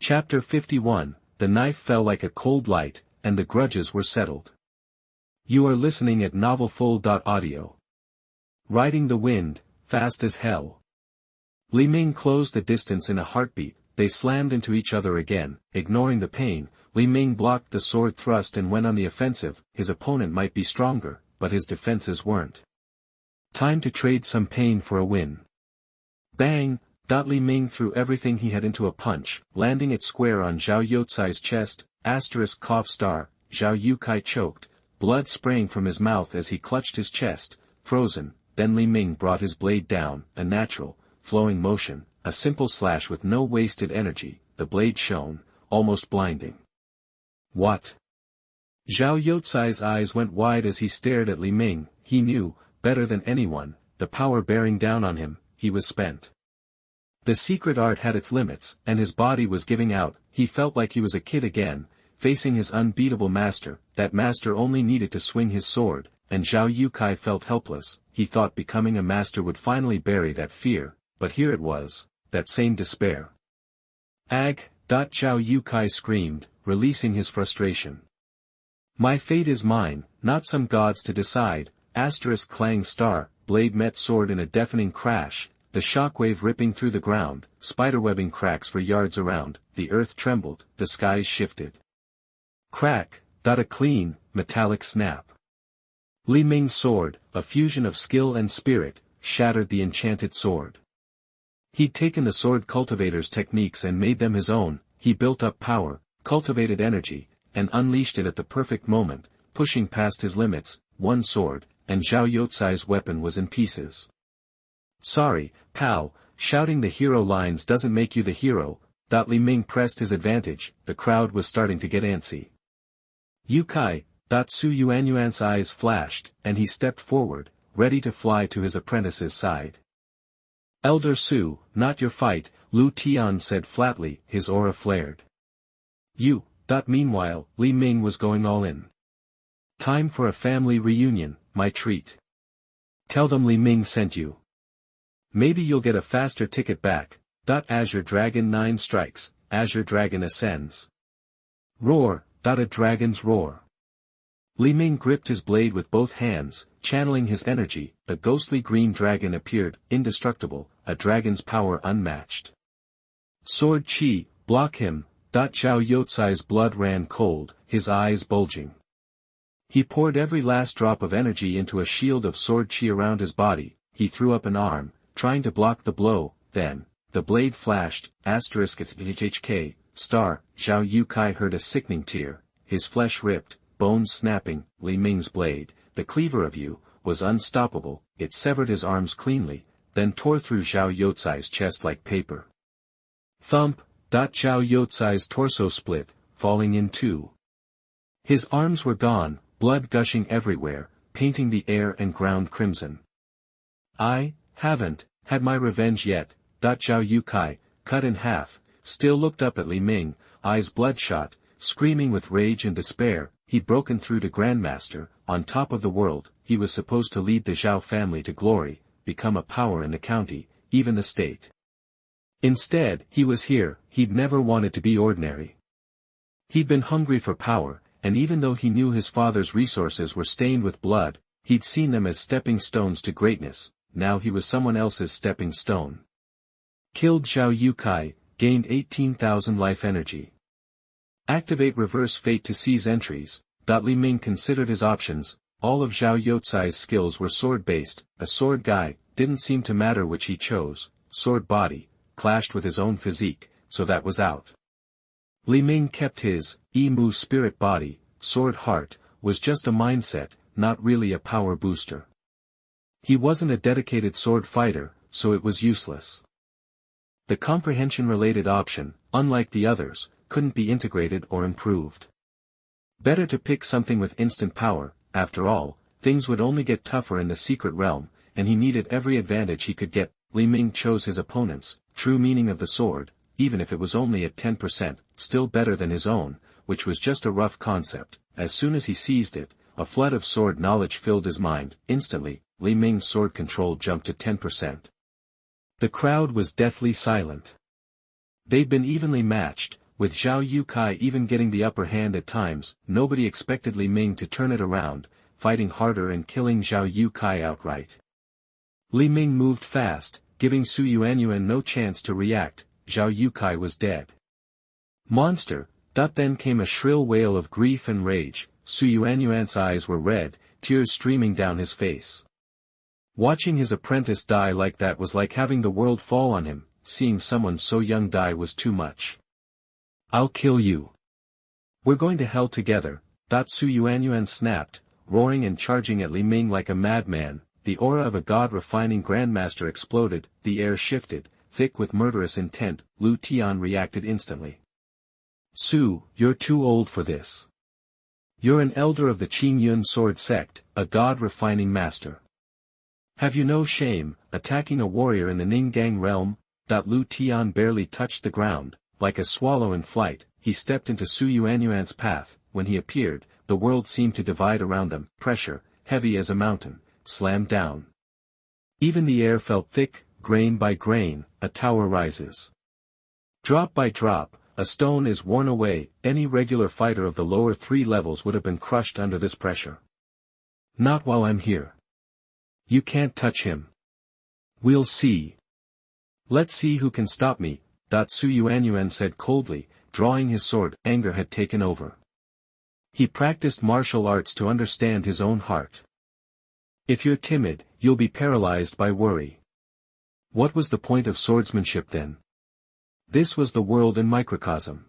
Chapter 51, The knife fell like a cold light, and the grudges were settled. You are listening at novelfull.audio. Riding the wind, fast as hell. Li Ming closed the distance in a heartbeat. They slammed into each other again. Ignoring the pain, Li Ming blocked the sword thrust and went on the offensive. His opponent might be stronger, but his defenses weren't. Time to trade some pain for a win. Bang! Li Ming threw everything he had into a punch, landing it square on Zhao Youcai's chest. Cough star. Zhao Youcai choked, blood spraying from his mouth as he clutched his chest, frozen. Then Li Ming brought his blade down, a natural, flowing motion, a simple slash with no wasted energy. The blade shone, almost blinding. What? Zhao Youcai's eyes went wide as he stared at Li Ming. He knew, better than anyone, the power bearing down on him. He was spent. The secret art had its limits, and his body was giving out. He felt like he was a kid again, facing his unbeatable master. That master only needed to swing his sword, and Zhao Youcai felt helpless. He thought becoming a master would finally bury that fear, but here it was, that same despair. Ag! Zhao Youcai screamed, releasing his frustration. My fate is mine, not some gods to decide. Clang star, blade met sword in a deafening crash. The shockwave ripping through the ground, spiderwebbing cracks for yards around. The earth trembled, the skies shifted. Crack! A clean, metallic snap. Li Ming's sword, a fusion of skill and spirit, shattered the enchanted sword. He'd taken the sword cultivator's techniques and made them his own. He built up power, cultivated energy, and unleashed it at the perfect moment, pushing past his limits. One sword, and Zhao Youcai's weapon was in pieces. Sorry, pal, shouting the hero lines doesn't make you the hero. Li Ming pressed his advantage. The crowd was starting to get antsy. Youcai! Su Yuanyuan's eyes flashed, and he stepped forward, ready to fly to his apprentice's side. Elder Su, not your fight, Lu Tian said flatly. His aura flared. You! Meanwhile, Li Ming was going all in. Time for a family reunion, my treat. Tell them Li Ming sent you. Maybe you'll get a faster ticket back. Azure Dragon 9 strikes, Azure Dragon ascends. Roar! A dragon's roar. Li Ming gripped his blade with both hands, channeling his energy. A ghostly green dragon appeared, indestructible, a dragon's power unmatched. Sword Chi, block him. Zhao Youcai's blood ran cold, his eyes bulging. He poured every last drop of energy into a shield of sword chi around his body. He threw up an arm, trying to block the blow. Then, the blade flashed. HK, star. Zhao Youcai heard a sickening tear. His flesh ripped, bones snapping. Li Ming's blade, the cleaver of you, was unstoppable. It severed his arms cleanly, then tore through Zhao Youcai's chest like paper. Thump! Zhao Youcai's torso split, falling in two. His arms were gone, blood gushing everywhere, painting the air and ground crimson. I haven't had my revenge yet. Zhao Youcai, cut in half, still looked up at Li Ming, eyes bloodshot, screaming with rage and despair. He'd broken through to Grandmaster, on top of the world. He was supposed to lead the Zhao family to glory, become a power in the county, even the state. Instead, he was here. He'd never wanted to be ordinary. He'd been hungry for power, and even though he knew his father's resources were stained with blood, he'd seen them as stepping stones to greatness. Now he was someone else's stepping stone. Killed Zhao Youcai, gained 18,000 life energy. Activate reverse fate to seize entries. Li Ming considered his options. All of Zhao Youcai's skills were sword-based. A sword guy, didn't seem to matter which he chose. Sword body, clashed with his own physique, so that was out. Li Ming kept his Emu spirit body. Sword heart, was just a mindset, not really a power booster. He wasn't a dedicated sword fighter, so it was useless. The comprehension-related option, unlike the others, couldn't be integrated or improved. Better to pick something with instant power. After all, things would only get tougher in the secret realm, and he needed every advantage he could get. Li Ming chose his opponent's true meaning of the sword, even if it was only at 10%, still better than his own, which was just a rough concept. As soon as he seized it, a flood of sword knowledge filled his mind. Instantly, Li Ming's sword control jumped to 10%. The crowd was deathly silent. They'd been evenly matched, with Zhao Yukai even getting the upper hand at times, nobody expected Li Ming to turn it around, fighting harder and killing Zhao Yukai outright. Li Ming moved fast, giving Su Yuanyuan no chance to react. Zhao Yukai was dead. Monster! Then came a shrill wail of grief and rage. Su Yuanyuan's eyes were red, tears streaming down his face. Watching his apprentice die like that was like having the world fall on him. Seeing someone so young die was too much. I'll kill you. We're going to hell together. Su Yuanyuan snapped, roaring and charging at Li Ming like a madman. The aura of a god-refining grandmaster exploded, the air shifted, thick with murderous intent. Lu Tian reacted instantly. Su, you're too old for this. You're an elder of the Qingyun sword sect, a god-refining master. Have you no shame, attacking a warrior in the Ninggang realm? Lu Tian barely touched the ground. Like a swallow in flight, he stepped into Su Yuanyuan's path. When he appeared, the world seemed to divide around them. Pressure, heavy as a mountain, slammed down. Even the air felt thick. Grain by grain, a tower rises. Drop by drop, a stone is worn away. Any regular fighter of the lower 3 levels would have been crushed under this pressure. Not while I'm here. You can't touch him. We'll see. Let's see who can stop me. Su Yuanyuan said coldly, drawing his sword. Anger had taken over. He practiced martial arts to understand his own heart. If you're timid, you'll be paralyzed by worry. What was the point of swordsmanship then? This was the world in microcosm.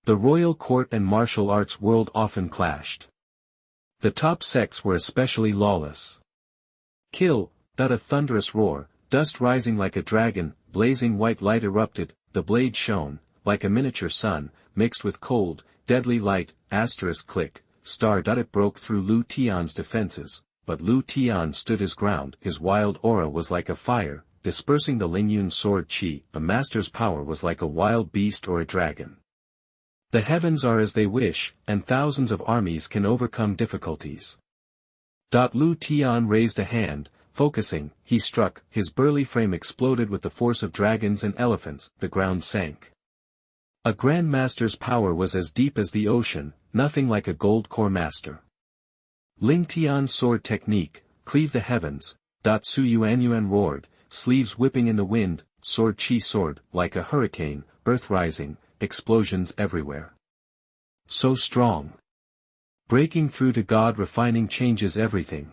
The royal court and martial arts world often clashed. The top sects were especially lawless. Kill! A thunderous roar, dust rising like a dragon, blazing white light erupted, the blade shone, like a miniature sun, mixed with cold, deadly light. Click, star. It broke through Lu Tian's defenses, but Lu Tian stood his ground. His wild aura was like a fire, dispersing the Lingyun sword qi. A master's power was like a wild beast or a dragon. The heavens are as they wish, and thousands of armies can overcome difficulties. Lu Tian raised a hand, focusing, he struck, his burly frame exploded with the force of dragons and elephants. The ground sank. A Grand Master's power was as deep as the ocean, nothing like a gold core master. Ling Tian's sword technique, cleave the heavens. Su Yuanyuan roared, sleeves whipping in the wind, sword qi sword, like a hurricane, earth rising, explosions everywhere. So strong. Breaking through to God refining changes everything.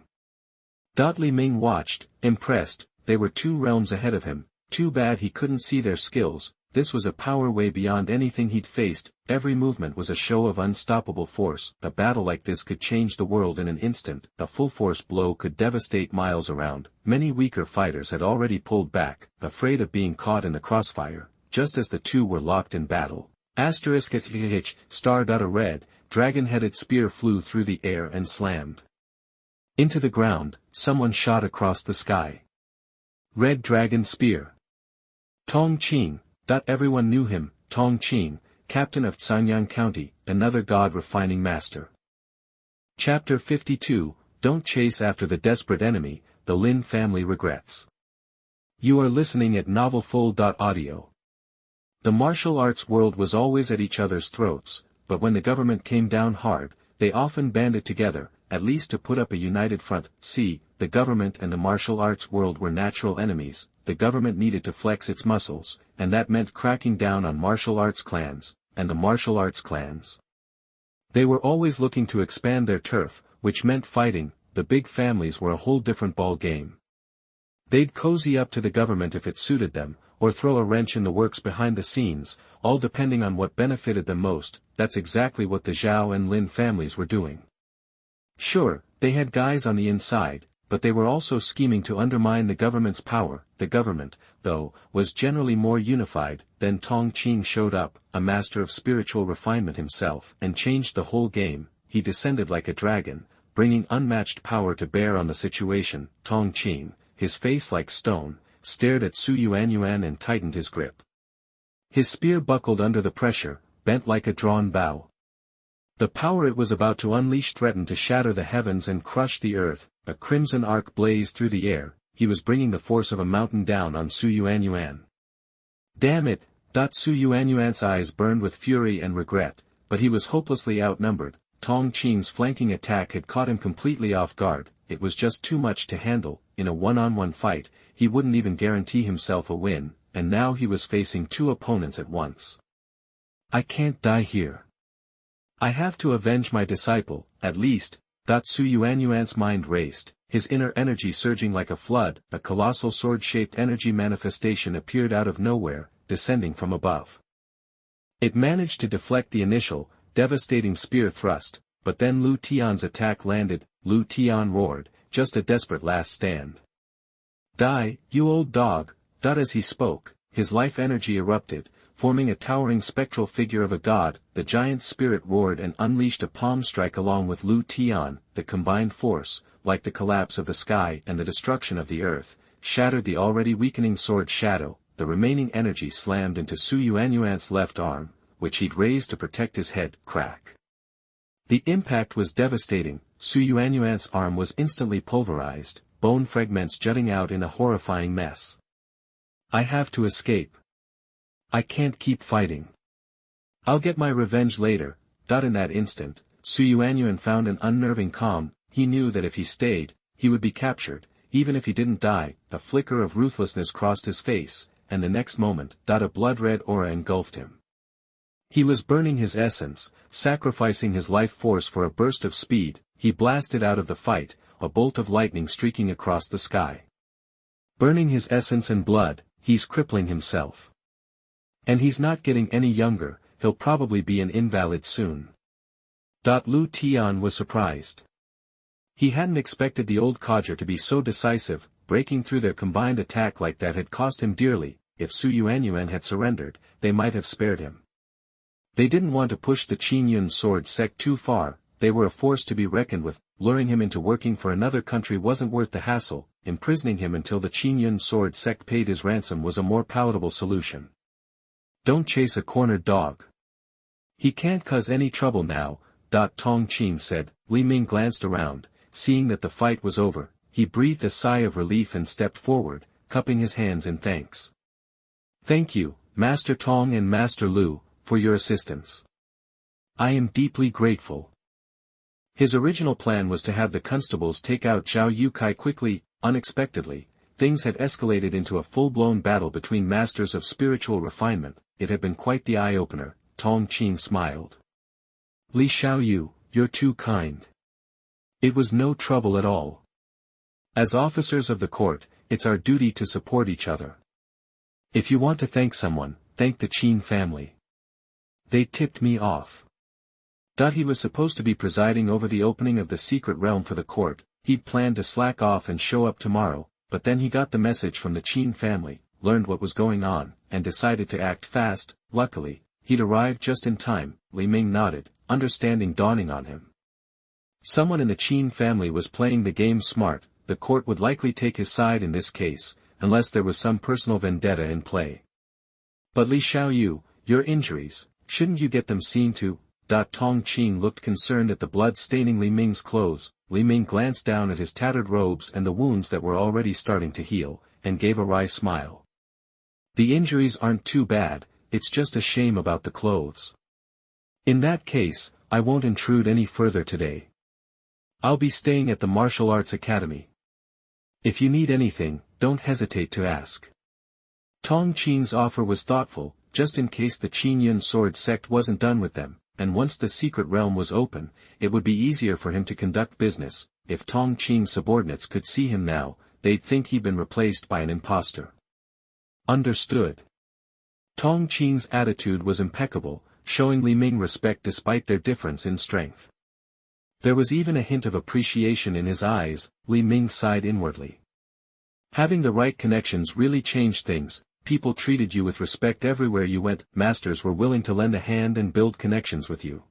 Li Ming watched, impressed. They were 2 realms ahead of him. Too bad he couldn't see their skills. This was a power way beyond anything he'd faced. Every movement was a show of unstoppable force. A battle like this could change the world in an instant. A full-force blow could devastate miles around. Many weaker fighters had already pulled back, afraid of being caught in the crossfire, just as the 2 were locked in battle. Star. A red, dragon-headed spear flew through the air and slammed into the ground. Someone shot across the sky. Red Dragon Spear. Tong Qing. Everyone knew him. Tong Qing, captain of Canyang County, another god-refining master. Chapter 52, Don't Chase After the Desperate Enemy, the Lin Family Regrets. You are listening at novelfull.audio. The martial arts world was always at each other's throats, but when the government came down hard, they often banded together, at least to put up a united front. The government and the martial arts world were natural enemies. The government needed to flex its muscles, and that meant cracking down on martial arts clans, and the martial arts clans. They were always looking to expand their turf, which meant fighting. The big families were a whole different ball game. They'd cozy up to the government if it suited them, or throw a wrench in the works behind the scenes, all depending on what benefited them most. That's exactly what the Zhao and Lin families were doing. Sure, they had guys on the inside, but they were also scheming to undermine the government's power. The government, though, was generally more unified. Then Tong Qing showed up, a master of spiritual refinement himself, and changed the whole game. He descended like a dragon, bringing unmatched power to bear on the situation. Tong Qing, his face like stone, stared at Su Yuanyuan and tightened his grip. His spear buckled under the pressure, bent like a drawn bow. The power it was about to unleash threatened to shatter the heavens and crush the earth. A crimson arc blazed through the air. He was bringing the force of a mountain down on Su Yuanyuan. Damn it, Su Yuanyuan's eyes burned with fury and regret, but he was hopelessly outnumbered. Tong Qing's flanking attack had caught him completely off guard. It was just too much to handle. In a one-on-one fight, he wouldn't even guarantee himself a win, and now he was facing two opponents at once. I can't die here. I have to avenge my disciple, at least. Su Yuanyuan's mind raced, his inner energy surging like a flood. A colossal sword-shaped energy manifestation appeared out of nowhere, descending from above. It managed to deflect the initial, devastating spear thrust, but then Lu Tian's attack landed. Lu Tian roared, just a desperate last stand. Die, you old dog. As he spoke, his life energy erupted, forming a towering spectral figure of a god. The giant spirit roared and unleashed a palm strike along with Lu Tian. The combined force, like the collapse of the sky and the destruction of the earth, shattered the already weakening sword shadow. The remaining energy slammed into Su Yuanyuan's left arm, which he'd raised to protect his head. Crack. The impact was devastating. Su Yuanyuan's arm was instantly pulverized, bone fragments jutting out in a horrifying mess. I have to escape. I can't keep fighting. I'll get my revenge later. In that instant, Su Yuanyuan found an unnerving calm. He knew that if he stayed, he would be captured, even if he didn't die. A flicker of ruthlessness crossed his face, and the next moment, a blood-red aura engulfed him. He was burning his essence, sacrificing his life force for a burst of speed. He blasted out of the fight, a bolt of lightning streaking across the sky. Burning his essence and blood, he's crippling himself. And he's not getting any younger. He'll probably be an invalid soon. Lu Tian was surprised. He hadn't expected the old codger to be so decisive. Breaking through their combined attack like that had cost him dearly. If Su Yuanyuan had surrendered, they might have spared him. They didn't want to push the Qingyun sword sect too far. They were a force to be reckoned with. Luring him into working for another country wasn't worth the hassle. Imprisoning him until the Qingyun sword sect paid his ransom was a more palatable solution. Don't chase a cornered dog. He can't cause any trouble now. Tong Qing said. Li Ming glanced around, seeing that the fight was over. He breathed a sigh of relief and stepped forward, cupping his hands in thanks. Thank you, Master Tong and Master Lu, for your assistance. I am deeply grateful. His original plan was to have the constables take out Zhao Yukai quickly. Unexpectedly, things had escalated into a full-blown battle between masters of spiritual refinement. It had been quite the eye-opener. Tong Qing smiled. Li Xiaoyu, you're too kind. It was no trouble at all. As officers of the court, it's our duty to support each other. If you want to thank someone, thank the Qin family. They tipped me off. He was supposed to be presiding over the opening of the secret realm for the court. He'd planned to slack off and show up tomorrow, but then he got the message from the Qin family, learned what was going on, and decided to act fast. Luckily, he'd arrived just in time. Li Ming nodded, understanding dawning on him. Someone in the Qin family was playing the game smart. The court would likely take his side in this case, unless there was some personal vendetta in play. But Li Xiaoyu, your injuries, shouldn't you get them seen to? Tong Qing looked concerned at the blood staining Li Ming's clothes. Li Ming glanced down at his tattered robes and the wounds that were already starting to heal, and gave a wry smile. The injuries aren't too bad, it's just a shame about the clothes. In that case, I won't intrude any further today. I'll be staying at the Martial Arts Academy. If you need anything, don't hesitate to ask. Tong Qing's offer was thoughtful, just in case the Qingyun sword sect wasn't done with them, and once the secret realm was open, it would be easier for him to conduct business. If Tong Qing's subordinates could see him now, they'd think he'd been replaced by an imposter. Understood. Tong Qing's attitude was impeccable, showing Li Ming respect despite their difference in strength. There was even a hint of appreciation in his eyes. Li Ming sighed inwardly. Having the right connections really changed things. People treated you with respect everywhere you went. Masters were willing to lend a hand and build connections with you.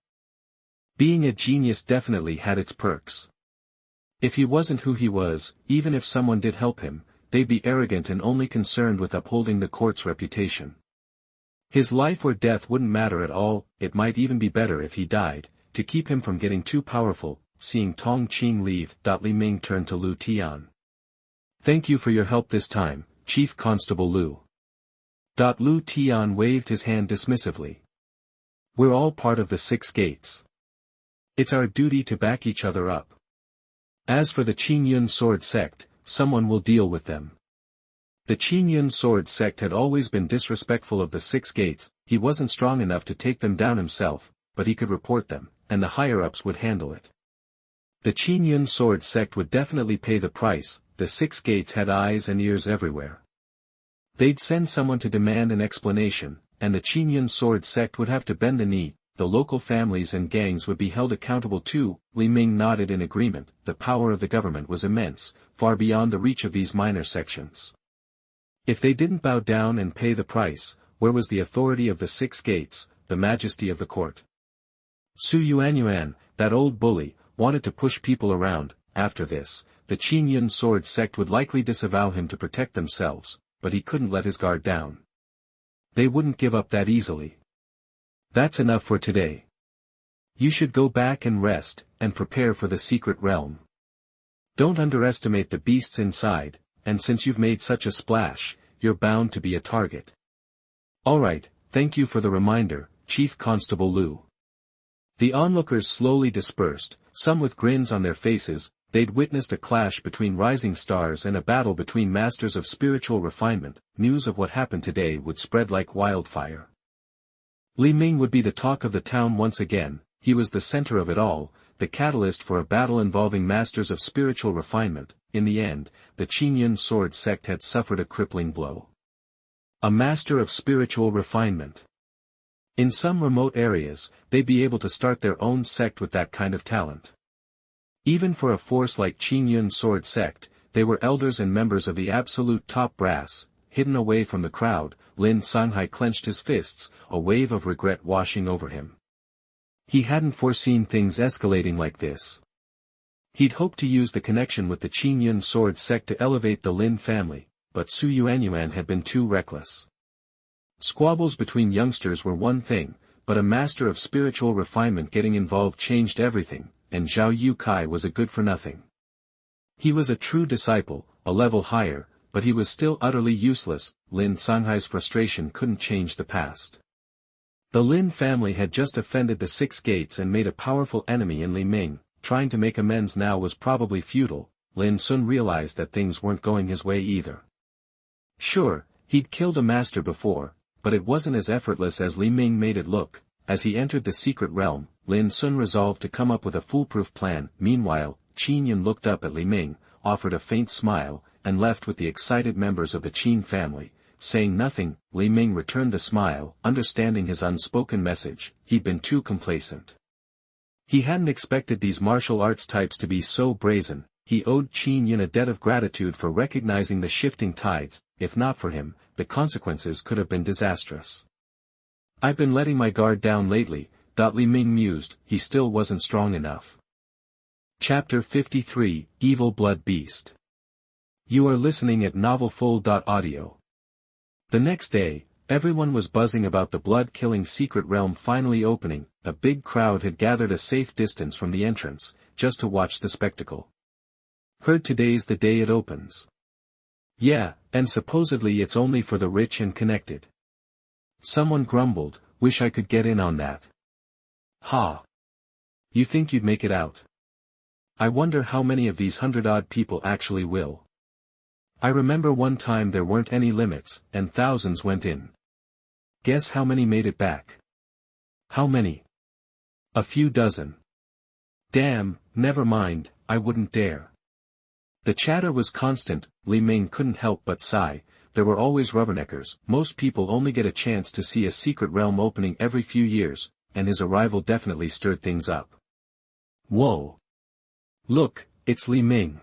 Being a genius definitely had its perks. If he wasn't who he was, even if someone did help him, they'd be arrogant and only concerned with upholding the court's reputation. His life or death wouldn't matter at all. It might even be better if he died, to keep him from getting too powerful. Seeing Tong Qing leave, Li Ming turned to Lu Tian. Thank you for your help this time, Chief Constable Lu. Lu Tian waved his hand dismissively. We're all part of the Six Gates. It's our duty to back each other up. As for the Qingyun sword sect, someone will deal with them. The Qingyun sword sect had always been disrespectful of the Six Gates. He wasn't strong enough to take them down himself, but he could report them, and the higher-ups would handle it. The Qingyun sword sect would definitely pay the price. The Six Gates had eyes and ears everywhere. They'd send someone to demand an explanation, and the Qingyun sword sect would have to bend the knee. The local families and gangs would be held accountable too. Li Ming nodded in agreement. The power of the government was immense, far beyond the reach of these minor sections. If they didn't bow down and pay the price, where was the authority of the Six Gates, the majesty of the court? Su Yuanyuan, that old bully, wanted to push people around. After this, the Qingyun sword sect would likely disavow him to protect themselves, but he couldn't let his guard down. They wouldn't give up that easily. That's enough for today. You should go back and rest, and prepare for the secret realm. Don't underestimate the beasts inside, and since you've made such a splash, you're bound to be a target. Alright, thank you for the reminder, Chief Constable Lu. The onlookers slowly dispersed, some with grins on their faces. They'd witnessed a clash between rising stars and a battle between masters of spiritual refinement. News of what happened today would spread like wildfire. Li Ming would be the talk of the town once again. He was the center of it all, the catalyst for a battle involving masters of spiritual refinement. In the end, the Qingyun sword sect had suffered a crippling blow. A master of spiritual refinement. In some remote areas, they'd be able to start their own sect with that kind of talent. Even for a force like Qingyun sword sect, they were elders and members of the absolute top brass. Hidden away from the crowd, Lin Sanghai clenched his fists, a wave of regret washing over him. He hadn't foreseen things escalating like this. He'd hoped to use the connection with the Qingyun sword sect to elevate the Lin family, but Su Yuanyuan had been too reckless. Squabbles between youngsters were one thing, but a master of spiritual refinement getting involved changed everything, and Zhao Yukai was a good-for-nothing. He was a true disciple, a level higher, but he was still utterly useless. Lin Sanghai's frustration couldn't change the past. The Lin family had just offended the Six Gates and made a powerful enemy in Li Ming. Trying to make amends now was probably futile. Lin Sun realized that things weren't going his way either. Sure, he'd killed a master before, but it wasn't as effortless as Li Ming made it look. As he entered the secret realm, Lin Sun resolved to come up with a foolproof plan. Meanwhile, Qin Yun looked up at Li Ming, offered a faint smile, and left with the excited members of the Qin family. Saying nothing, Li Ming returned the smile, understanding his unspoken message. He'd been too complacent. He hadn't expected these martial arts types to be so brazen. He owed Qin Yun a debt of gratitude for recognizing the shifting tides. If not for him, the consequences could have been disastrous. I've been letting my guard down lately, Li Ming mused. He still wasn't strong enough. Chapter 53, Evil Blood Beast. You are listening at novelfull.audio. The next day, everyone was buzzing about the blood-killing secret realm finally opening. A big crowd had gathered a safe distance from the entrance, just to watch the spectacle. Heard today's the day it opens. Yeah, and supposedly it's only for the rich and connected. Someone grumbled, wish I could get in on that. Ha! You think you'd make it out? I wonder how many of these 100-odd people actually will. I remember one time there weren't any limits, and thousands went in. Guess how many made it back? How many? A few dozen. Damn, never mind, I wouldn't dare. The chatter was constant. Li Ming couldn't help but sigh. There were always rubberneckers. Most people only get a chance to see a secret realm opening every few years, and his arrival definitely stirred things up. Whoa! Look, it's Li Ming.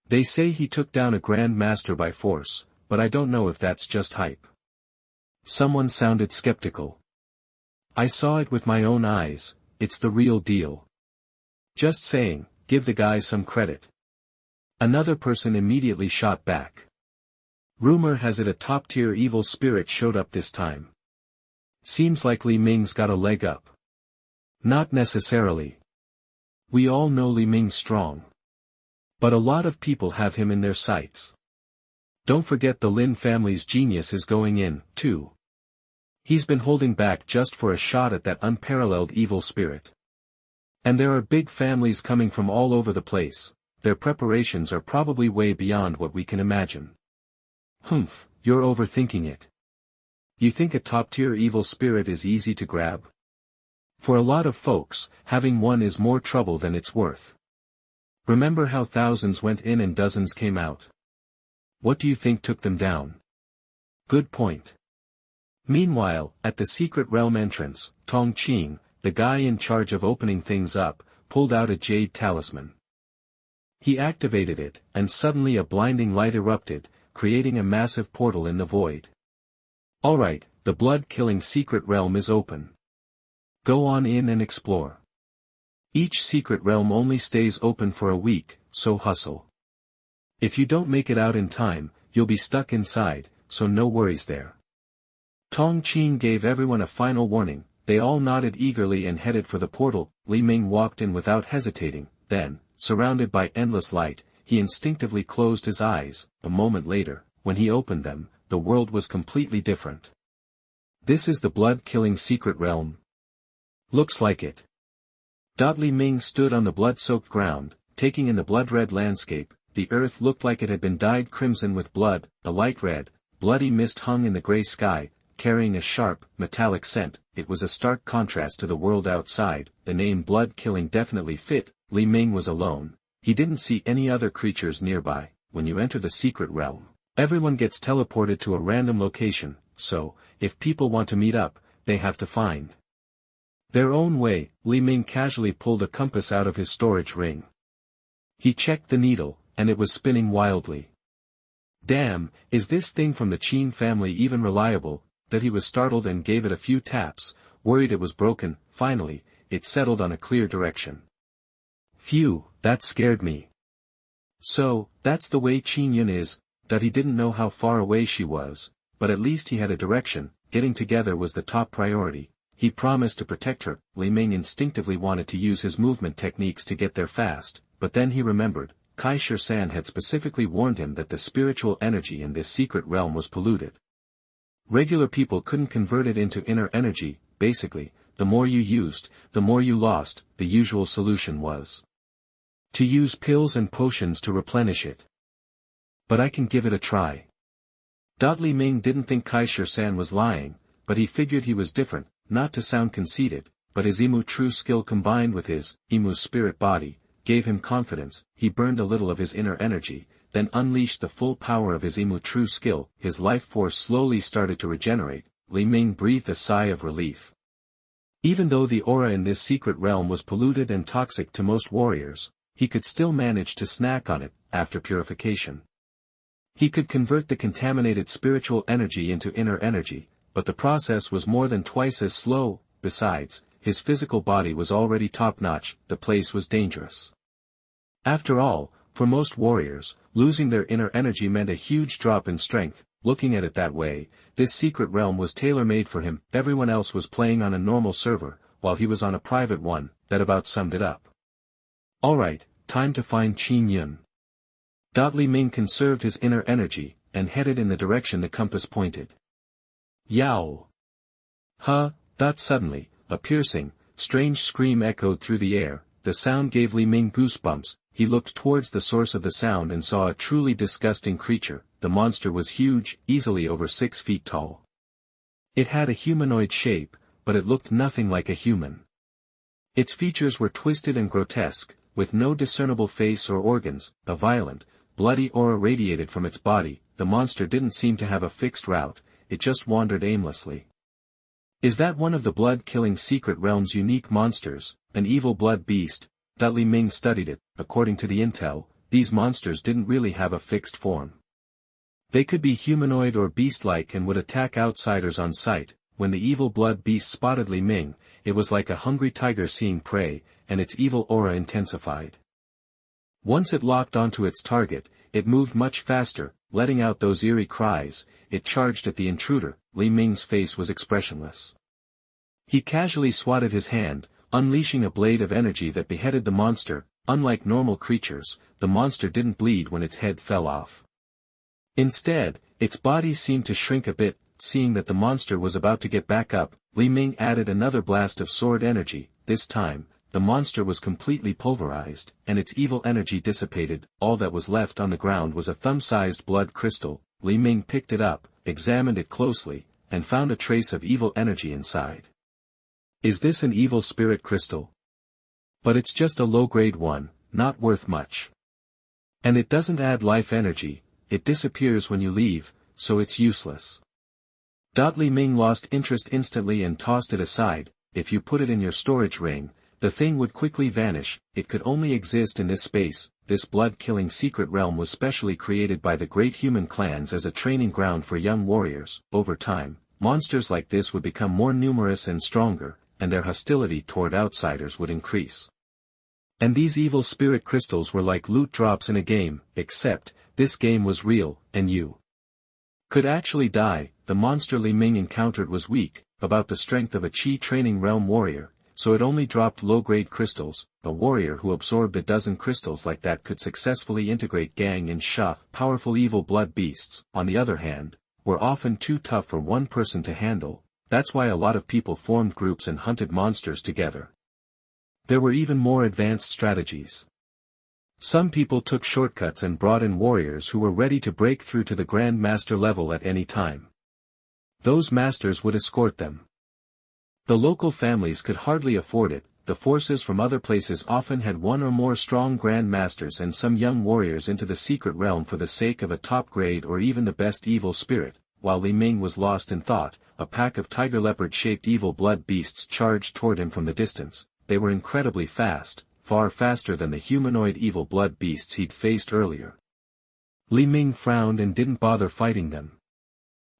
They say he took down a Grand Master by force, but I don't know if that's just hype. Someone sounded skeptical. I saw it with my own eyes, it's the real deal. Just saying, give the guy some credit. Another person immediately shot back. Rumor has it a top-tier evil spirit showed up this time. Seems like Li Ming's got a leg up. Not necessarily. We all know Li Ming's strong. But a lot of people have him in their sights. Don't forget the Lin family's genius is going in, too. He's been holding back just for a shot at that unparalleled evil spirit. And there are big families coming from all over the place. Their preparations are probably way beyond what we can imagine. Humph, you're overthinking it. You think a top-tier evil spirit is easy to grab? For a lot of folks, having one is more trouble than it's worth. Remember how thousands went in and dozens came out? What do you think took them down? Good point. Meanwhile, at the secret realm entrance, Tong Qing, the guy in charge of opening things up, pulled out a jade talisman. He activated it, and suddenly a blinding light erupted, creating a massive portal in the void. Alright, the blood-killing secret realm is open. Go on in and explore. Each secret realm only stays open for a week, so hustle. If you don't make it out in time, you'll be stuck inside, so no worries there. Tong Qing gave everyone a final warning. They all nodded eagerly and headed for the portal. Li Ming walked in without hesitating, then, surrounded by endless light, he instinctively closed his eyes. A moment later, when he opened them, the world was completely different. This is the blood-killing secret realm. Looks like it. Li Ming stood on the blood-soaked ground, taking in the blood-red landscape. The earth looked like it had been dyed crimson with blood. A light red, bloody mist hung in the gray sky, carrying a sharp, metallic scent. It was a stark contrast to the world outside. The name blood-killing definitely fit. Li Ming was alone. He didn't see any other creatures nearby. When you enter the secret realm, everyone gets teleported to a random location, so, if people want to meet up, they have to find their own way. Li Ming casually pulled a compass out of his storage ring. He checked the needle, and it was spinning wildly. Damn, is this thing from the Qin family even reliable? That he was startled and gave it a few taps, worried it was broken. Finally, it settled on a clear direction. Phew, that scared me. So, that's the way Qin Yun is, that he didn't know how far away she was, but at least he had a direction. Getting together was the top priority. He promised to protect her. Li Ming instinctively wanted to use his movement techniques to get there fast, but then he remembered, Kai Shi-san had specifically warned him that the spiritual energy in this secret realm was polluted. Regular people couldn't convert it into inner energy. Basically, the more you used, the more you lost. The usual solution was to use pills and potions to replenish it. But I can give it a try. Li Ming didn't think Kai Shi-san was lying, but he figured he was different, not to sound conceited, but his Imu true skill combined with his Imu spirit body gave him confidence. He burned a little of his inner energy, then unleashed the full power of his Imu true skill. His life force slowly started to regenerate. Li Ming breathed a sigh of relief. Even though the aura in this secret realm was polluted and toxic to most warriors, he could still manage to snack on it. After purification, he could convert the contaminated spiritual energy into inner energy, but the process was more than twice as slow. Besides, his physical body was already top-notch. The place was dangerous. After all, for most warriors, losing their inner energy meant a huge drop in strength. Looking at it that way, this secret realm was tailor-made for him. Everyone else was playing on a normal server, while he was on a private one. That about summed it up. Alright, time to find Qin Yun. Li Ming conserved his inner energy, and headed in the direction the compass pointed. Yow! Huh! Suddenly, a piercing, strange scream echoed through the air. The sound gave Li Ming goosebumps. He looked towards the source of the sound and saw a truly disgusting creature. The monster was huge, easily over 6 feet tall. It had a humanoid shape, but it looked nothing like a human. Its features were twisted and grotesque, with no discernible face or organs. A violent, bloody aura radiated from its body. The monster didn't seem to have a fixed route, it just wandered aimlessly. Is that one of the blood-killing secret realm's unique monsters, an evil blood beast? Li Ming studied it. According to the intel, these monsters didn't really have a fixed form. They could be humanoid or beast-like and would attack outsiders on sight. When the evil blood beast spotted Li Ming, it was like a hungry tiger seeing prey, and its evil aura intensified. Once it locked onto its target, it moved much faster, letting out those eerie cries. It charged at the intruder. Li Ming's face was expressionless. He casually swatted his hand, unleashing a blade of energy that beheaded the monster. Unlike normal creatures, the monster didn't bleed when its head fell off. Instead, its body seemed to shrink a bit. Seeing that the monster was about to get back up, Ming added another blast of sword energy. This time, the monster was completely pulverized, and its evil energy dissipated. All that was left on the ground was a thumb-sized blood crystal. Ming picked it up, examined it closely, and found a trace of evil energy inside. Is this an evil spirit crystal? But it's just a low-grade one, not worth much. And it doesn't add life energy, it disappears when you leave, so it's useless. Ming lost interest instantly and tossed it aside. If you put it in your storage ring, the thing would quickly vanish. It could only exist in this space. This blood-killing secret realm was specially created by the great human clans as a training ground for young warriors. Over time, monsters like this would become more numerous and stronger, and their hostility toward outsiders would increase. And these evil spirit crystals were like loot drops in a game, except, this game was real, and you could actually die. The monster Ming encountered was weak, about the strength of a Qi training realm warrior, so it only dropped low-grade crystals. A warrior who absorbed a dozen crystals like that could successfully integrate Gang and Sha. Powerful evil blood beasts, on the other hand, were often too tough for one person to handle. That's why a lot of people formed groups and hunted monsters together. There were even more advanced strategies. Some people took shortcuts and brought in warriors who were ready to break through to the Grand Master level at any time. Those masters would escort them. The local families could hardly afford it. The forces from other places often had one or more strong Grand Masters and some young warriors into the secret realm for the sake of a top grade or even the best evil spirit. While Ming was lost in thought, a pack of tiger leopard-shaped evil blood beasts charged toward him from the distance. They were incredibly fast, far faster than the humanoid evil blood beasts he'd faced earlier. Ming frowned and didn't bother fighting them.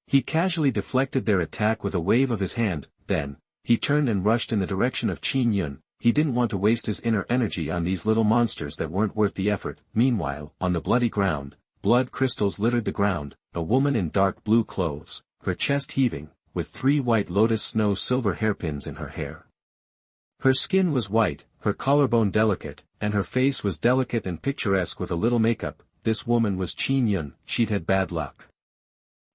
He casually deflected their attack with a wave of his hand. Then, he turned and rushed in the direction of Qin Yun. He didn't want to waste his inner energy on these little monsters that weren't worth the effort. Meanwhile, on the bloody ground, blood crystals littered the ground. A woman in dark blue clothes, her chest heaving, with 3 white lotus snow silver hairpins in her hair. Her skin was white, her collarbone delicate, and her face was delicate and picturesque with a little makeup. This woman was Qin Yun. She'd had bad luck.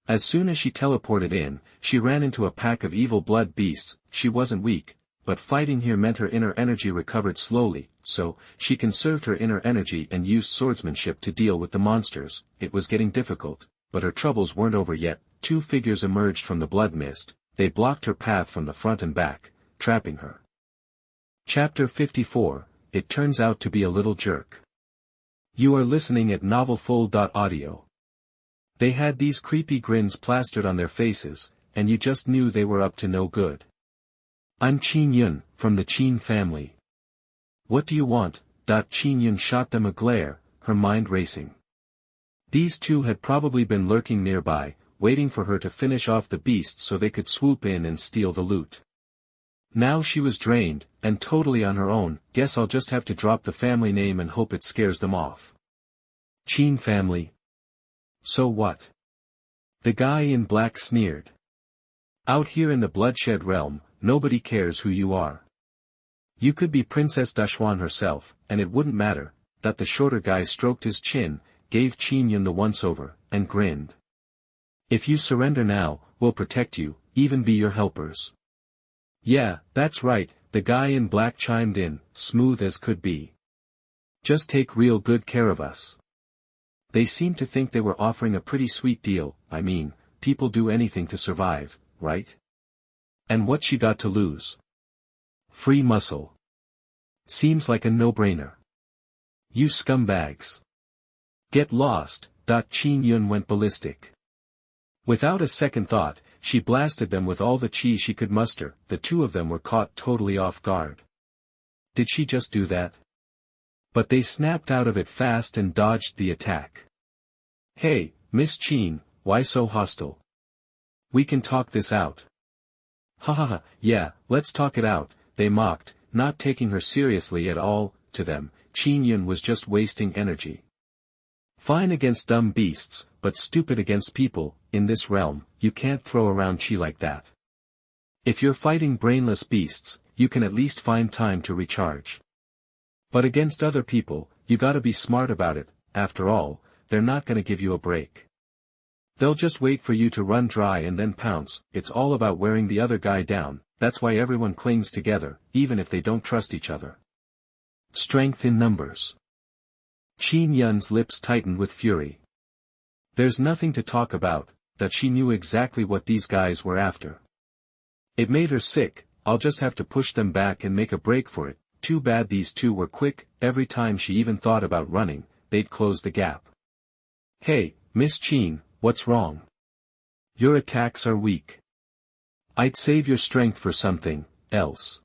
As soon as she teleported in, she ran into a pack of evil blood beasts. She wasn't weak, but fighting here meant her inner energy recovered slowly, so, she conserved her inner energy and used swordsmanship to deal with the monsters. It was getting difficult, but her troubles weren't over yet. 2 figures emerged from the blood mist. They blocked her path from the front and back, trapping her. Chapter 54, It Turns Out to Be a Little Jerk. You are listening at NovelFull.audio. They had these creepy grins plastered on their faces, and you just knew they were up to no good. I'm Qin Yun, from the Qin family. What do you want? Qin Yun shot them a glare, her mind racing. These two had probably been lurking nearby, waiting for her to finish off the beasts so they could swoop in and steal the loot. Now she was drained, and totally on her own. Guess I'll just have to drop the family name and hope it scares them off. Qin family. So what? The guy in black sneered. Out here in the bloodshed realm, nobody cares who you are. You could be Princess Daxuan herself, and it wouldn't matter. The shorter guy stroked his chin, gave Qin Yun the once-over, and grinned. If you surrender now, we'll protect you, even be your helpers. Yeah, that's right, the guy in black chimed in, smooth as could be. Just take real good care of us. They seemed to think they were offering a pretty sweet deal. I mean, people do anything to survive, right? And what she got to lose? Free muscle. Seems like a no-brainer. You scumbags. Get lost. Qin Yun went ballistic. Without a second thought, she blasted them with all the qi she could muster. The 2 of them were caught totally off guard. Did she just do that? But they snapped out of it fast and dodged the attack. Hey, Miss Qin, why so hostile? We can talk this out. Ha ha ha, yeah, let's talk it out, they mocked, not taking her seriously at all. To them, Qin Yun was just wasting energy. Fine against dumb beasts, but stupid against people. In this realm, you can't throw around qi like that. If you're fighting brainless beasts, you can at least find time to recharge. But against other people, you gotta be smart about it. After all, they're not gonna give you a break. They'll just wait for you to run dry and then pounce. It's all about wearing the other guy down. That's why everyone clings together, even if they don't trust each other. Strength in numbers. Qin Yun's lips tightened with fury. There's nothing to talk about, that she knew exactly what these guys were after. It made her sick. I'll just have to push them back and make a break for it. Too bad these two were quick. Every time she even thought about running, they'd close the gap. Hey, Miss Qin, what's wrong? Your attacks are weak. I'd save your strength for something else.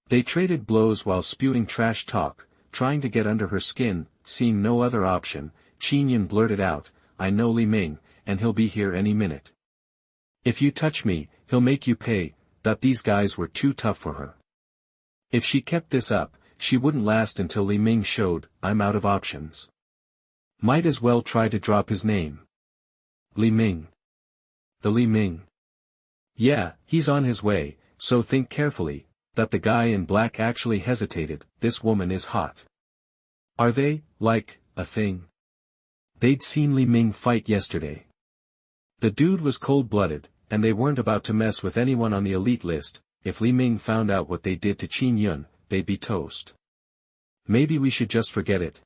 They traded blows while spewing trash talk, trying to get under her skin. Seeing no other option, Qin Yun blurted out, I know Li Ming, and he'll be here any minute. If you touch me, he'll make you pay. That these guys were too tough for her. If she kept this up, she wouldn't last until Li Ming showed, I'm out of options. Might as well try to drop his name. Li Ming. The Li Ming. Yeah, he's on his way, so think carefully. That the guy in black actually hesitated. This woman is hot. Are they, like, a thing? They'd seen Li Ming fight yesterday. The dude was cold-blooded, and they weren't about to mess with anyone on the elite list. If Li Ming found out what they did to Qin Yun, they'd be toast. Maybe we should just forget it.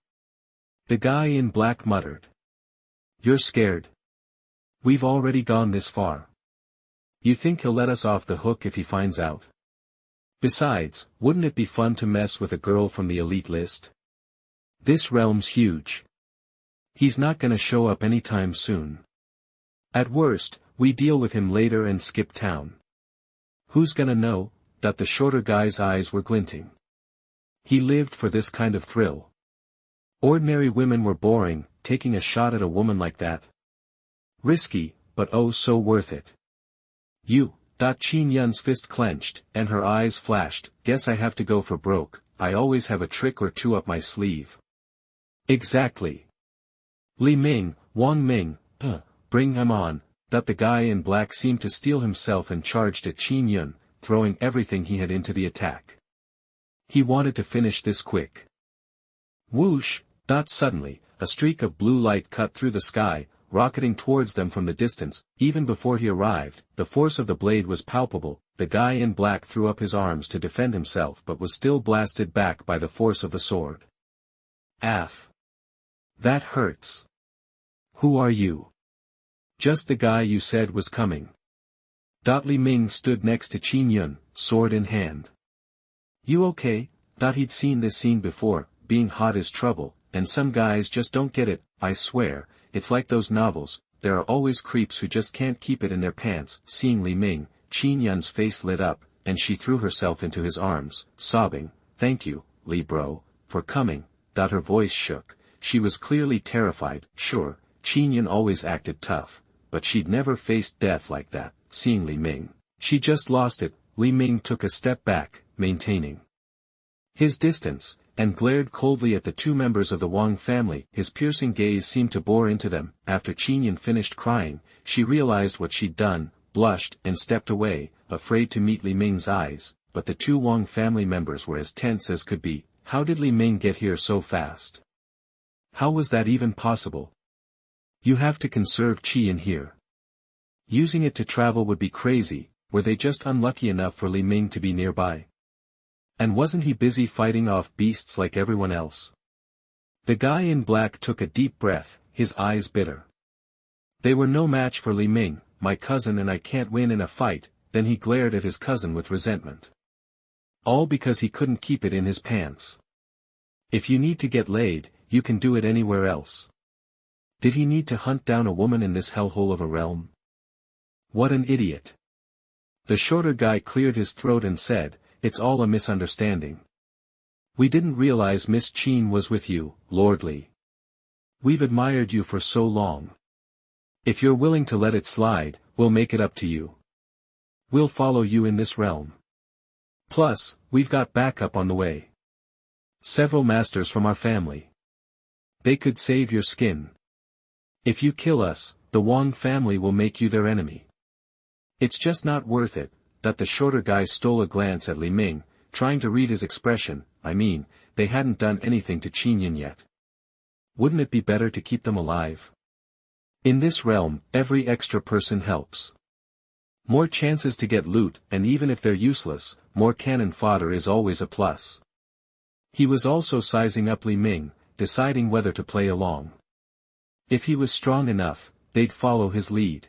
The guy in black muttered. You're scared. We've already gone this far. You think he'll let us off the hook if he finds out? Besides, wouldn't it be fun to mess with a girl from the elite list? This realm's huge. He's not gonna show up anytime soon. At worst, we deal with him later and skip town. Who's gonna know? That the shorter guy's eyes were glinting. He lived for this kind of thrill. Ordinary women were boring. Taking a shot at a woman like that. Risky, but oh so worth it. You. Qin Yun's fist clenched, and her eyes flashed. Guess I have to go for broke. I always have a trick or two up my sleeve. Exactly. Li Ming, Wang Ming, bring him on. That the guy in black seemed to steel himself and charged at Qin Yun, throwing everything he had into the attack. He wanted to finish this quick. Whoosh! Suddenly, a streak of blue light cut through the sky, rocketing towards them from the distance. Even before he arrived, the force of the blade was palpable. The guy in black threw up his arms to defend himself but was still blasted back by the force of the sword. Aff. That hurts. Who are you? Just the guy you said was coming. Li Ming stood next to Qin Yun, sword in hand. You okay? He'd seen this scene before. Being hot is trouble, and some guys just don't get it. I swear, it's like those novels. There are always creeps who just can't keep it in their pants. Seeing Li Ming, Qin Yun's face lit up, and she threw herself into his arms, sobbing, Thank you, Li bro, for coming. Her voice shook. She was clearly terrified. Sure, Qin Yun always acted tough, but she'd never faced death like that. Seeing Li Ming, she just lost it. Li Ming took a step back, maintaining his distance, and glared coldly at the two members of the Wang family. His piercing gaze seemed to bore into them. After Qin Yun finished crying, she realized what she'd done, blushed, and stepped away, afraid to meet Li Ming's eyes. But the two Wang family members were as tense as could be. How did Li Ming get here so fast? How was that even possible? You have to conserve qi in here. Using it to travel would be crazy. Were they just unlucky enough for Li Ming to be nearby? And wasn't he busy fighting off beasts like everyone else? The guy in black took a deep breath, his eyes bitter. They were no match for Li Ming. My cousin and I can't win in a fight. Then he glared at his cousin with resentment. All because he couldn't keep it in his pants. If you need to get laid, you can do it anywhere else. Did he need to hunt down a woman in this hellhole of a realm? What an idiot. The shorter guy cleared his throat and said, It's all a misunderstanding. We didn't realize Miss Qin was with you, Lord Li. We've admired you for so long. If you're willing to let it slide, we'll make it up to you. We'll follow you in this realm. Plus, we've got backup on the way. Several masters from our family. They could save your skin. If you kill us, the Wang family will make you their enemy. It's just not worth it. That the shorter guy stole a glance at Li Ming, trying to read his expression. I mean, they hadn't done anything to Qin Yun yet. Wouldn't it be better to keep them alive? In this realm, every extra person helps. More chances to get loot, and even if they're useless, more cannon fodder is always a plus. He was also sizing up Li Ming, deciding whether to play along. If he was strong enough, they'd follow his lead.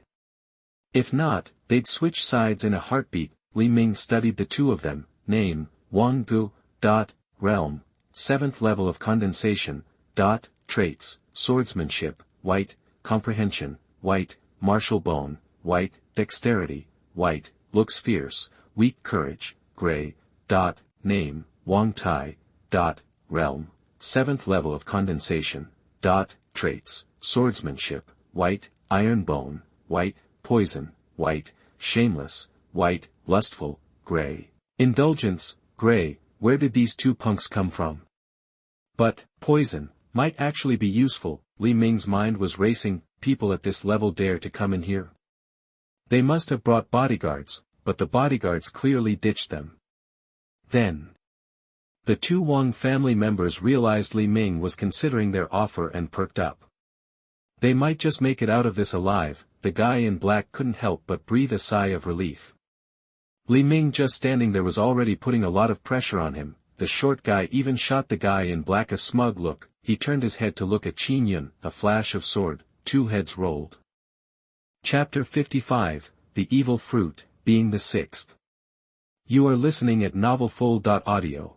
If not, they'd switch sides in a heartbeat. Li Ming studied the two of them. Name, Wang Gu, realm, 7th level of condensation, traits, swordsmanship, white, comprehension, white, martial bone, white, dexterity, white, looks fierce, weak courage, gray, name, Wang Tai, realm, 7th level of condensation, traits, swordsmanship, white, iron bone, white, poison, white, shameless, white, lustful, gray, indulgence, gray. Where did these two punks come from? But, poison, might actually be useful. Li Ming's mind was racing. People at this level dare to come in here? They must have brought bodyguards, but the bodyguards clearly ditched them. Then, the two Wang family members realized Li Ming was considering their offer and perked up. They might just make it out of this alive. The guy in black couldn't help but breathe a sigh of relief. Li Ming just standing there was already putting a lot of pressure on him. The short guy even shot the guy in black a smug look. He turned his head to look at Qin Yun, a flash of sword, 2 heads rolled. Chapter 55, The Evil Fruit, being the 6th. You are listening at NovelFull.audio.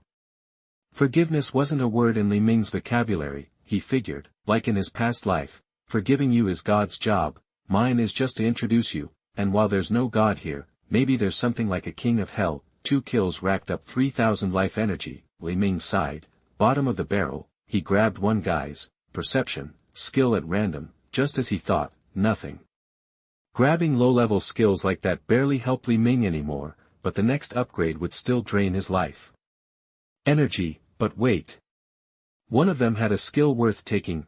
Forgiveness wasn't a word in Li Ming's vocabulary, he figured, like in his past life. Forgiving you is God's job, mine is just to introduce you, and while there's no God here, maybe there's something like a king of hell. 2 kills racked up 3,000 life energy. Li Ming sighed. Bottom of the barrel. He grabbed one guy's perception, skill at random, just as he thought, nothing. Grabbing low-level skills like that barely helped Li Ming anymore, but the next upgrade would still drain his life energy. But wait. One of them had a skill worth taking.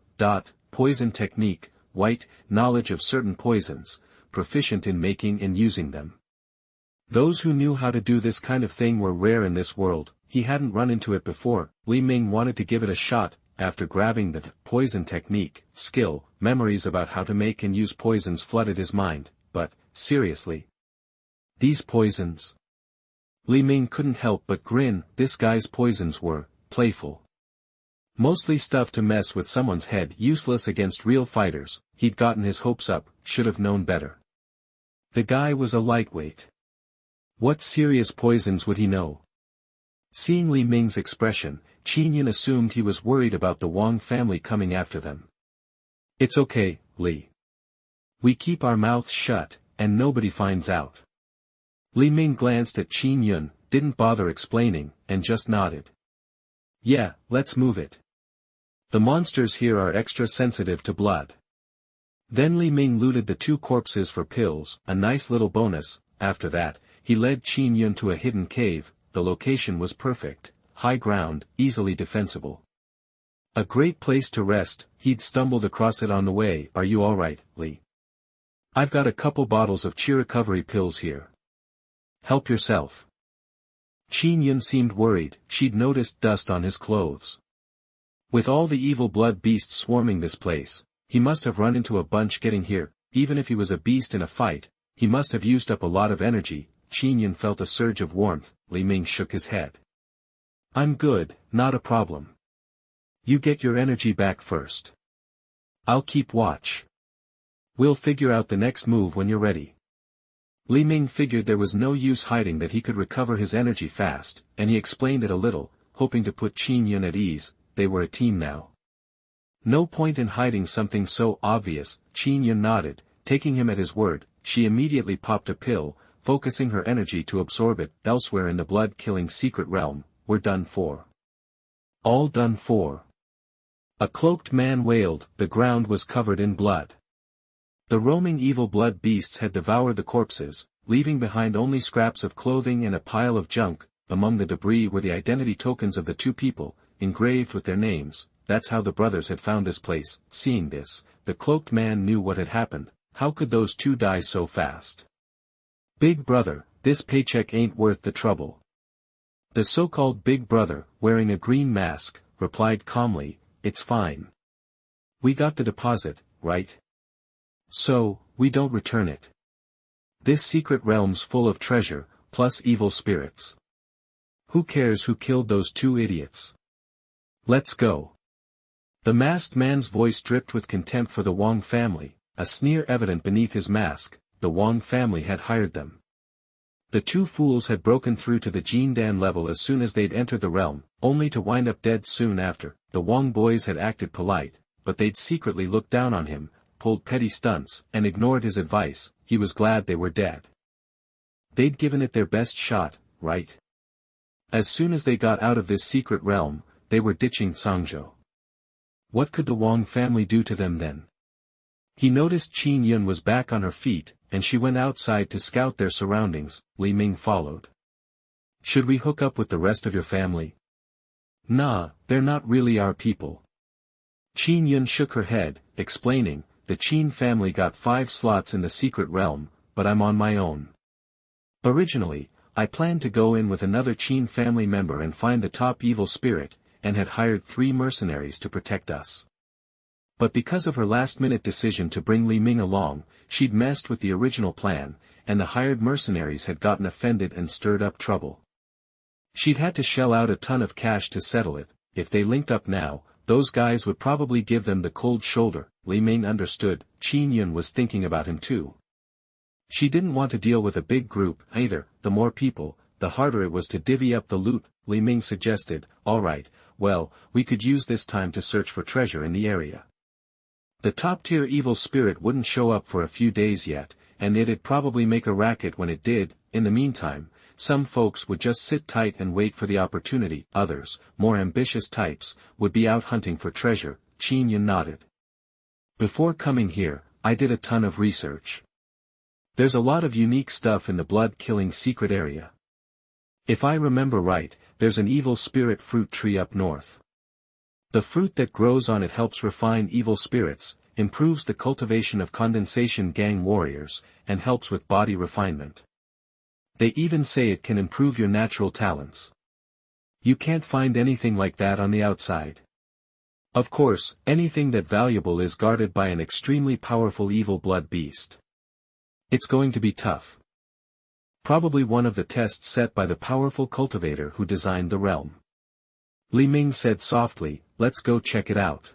Poison technique, white, knowledge of certain poisons, proficient in making and using them. Those who knew how to do this kind of thing were rare in this world. He hadn't run into it before. Li Ming wanted to give it a shot. After grabbing the poison technique, skill, memories about how to make and use poisons flooded his mind. But, seriously? These poisons? Li Ming couldn't help but grin. This guy's poisons were playful. Mostly stuff to mess with someone's head, useless against real fighters. He'd gotten his hopes up, should have known better. The guy was a lightweight. What serious poisons would he know? Seeing Li Ming's expression, Qin Yun assumed he was worried about the Wang family coming after them. It's okay, Li. We keep our mouths shut, and nobody finds out. Li Ming glanced at Qin Yun, didn't bother explaining, and just nodded. Yeah, let's move it. The monsters here are extra sensitive to blood. Then Li Ming looted the 2 corpses for pills, a nice little bonus. After that, he led Qin Yun to a hidden cave. The location was perfect, high ground, easily defensible. A great place to rest. He'd stumbled across it on the way. Are you alright, Li? I've got a couple bottles of Chi recovery pills here. Help yourself. Qin Yun seemed worried. She'd noticed dust on his clothes. With all the evil blood beasts swarming this place, he must have run into a bunch getting here. Even if he was a beast in a fight, he must have used up a lot of energy. Qin Yun felt a surge of warmth. Li Ming shook his head. I'm good, not a problem. You get your energy back first. I'll keep watch. We'll figure out the next move when you're ready. Li Ming figured there was no use hiding that he could recover his energy fast, and he explained it a little, hoping to put Qin Yun at ease. They were a team now. No point in hiding something so obvious. Qin Yun nodded, taking him at his word. She immediately popped a pill, focusing her energy to absorb it. Elsewhere in the blood-killing secret realm, we're done for. All done for. A cloaked man wailed. The ground was covered in blood. The roaming evil blood beasts had devoured the corpses, leaving behind only scraps of clothing and a pile of junk. Among the debris were the identity tokens of the 2 people, engraved with their names. That's how the brothers had found this place. Seeing this, the cloaked man knew what had happened. How could those 2 die so fast? Big brother, this paycheck ain't worth the trouble. The so-called big brother, wearing a green mask, replied calmly, it's fine. We got the deposit, right? So, we don't return it. This secret realm's full of treasure, plus evil spirits. Who cares who killed those two idiots? Let's go. The masked man's voice dripped with contempt for the Wang family, a sneer evident beneath his mask. The Wang family had hired them. The two fools had broken through to the Jindan level as soon as they'd entered the realm, only to wind up dead soon after. The Wang boys had acted polite, but they'd secretly looked down on him, pulled petty stunts, and ignored his advice. He was glad they were dead. They'd given it their best shot, right? As soon as they got out of this secret realm, they were ditching Sangzhou. What could the Wang family do to them then? He noticed Qin Yun was back on her feet, and she went outside to scout their surroundings. Li Ming followed. Should we hook up with the rest of your family? Nah, they're not really our people. Qin Yun shook her head, explaining, the Qin family got 5 slots in the secret realm, but I'm on my own. Originally, I planned to go in with another Qin family member and find the top evil spirit, and had hired 3 mercenaries to protect us. But because of her last-minute decision to bring Li Ming along, she'd messed with the original plan, and the hired mercenaries had gotten offended and stirred up trouble. She'd had to shell out a ton of cash to settle it. If they linked up now, those guys would probably give them the cold shoulder. Li Ming understood. Qin Yun was thinking about him too. She didn't want to deal with a big group either. The more people, the harder it was to divvy up the loot. Li Ming suggested, alright, well, we could use this time to search for treasure in the area. The top-tier evil spirit wouldn't show up for a few days yet, and it'd probably make a racket when it did. In the meantime, some folks would just sit tight and wait for the opportunity. Others, more ambitious types, would be out hunting for treasure. Qin Yun nodded. Before coming here, I did a ton of research. There's a lot of unique stuff in the blood-killing secret area. If I remember right, there's an evil spirit fruit tree up north. The fruit that grows on it helps refine evil spirits, improves the cultivation of condensation gang warriors, and helps with body refinement. They even say it can improve your natural talents. You can't find anything like that on the outside. Of course, anything that valuable is guarded by an extremely powerful evil blood beast. It's going to be tough. Probably one of the tests set by the powerful cultivator who designed the realm. Li Ming said softly, let's go check it out.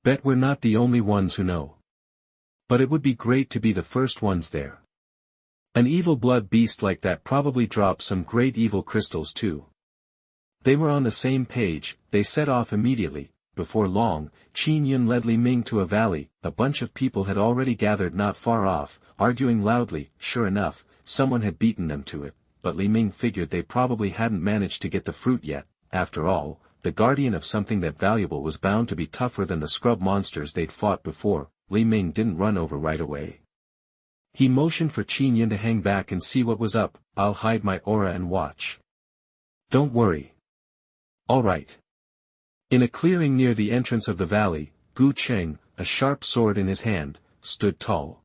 Bet we're not the only ones who know. But it would be great to be the first ones there. An evil blood beast like that probably drops some great evil crystals too. They were on the same page. They set off immediately. Before long, Qin Yun led Li Ming to a valley. A bunch of people had already gathered not far off, arguing loudly. Sure enough, someone had beaten them to it, but Li Ming figured they probably hadn't managed to get the fruit yet. After all, the guardian of something that valuable was bound to be tougher than the scrub monsters they'd fought before. Li Ming didn't run over right away. He motioned for Qin Yun to hang back and see what was up. I'll hide my aura and watch. Don't worry. All right. In a clearing near the entrance of the valley, Gu Cheng, a sharp sword in his hand, stood tall.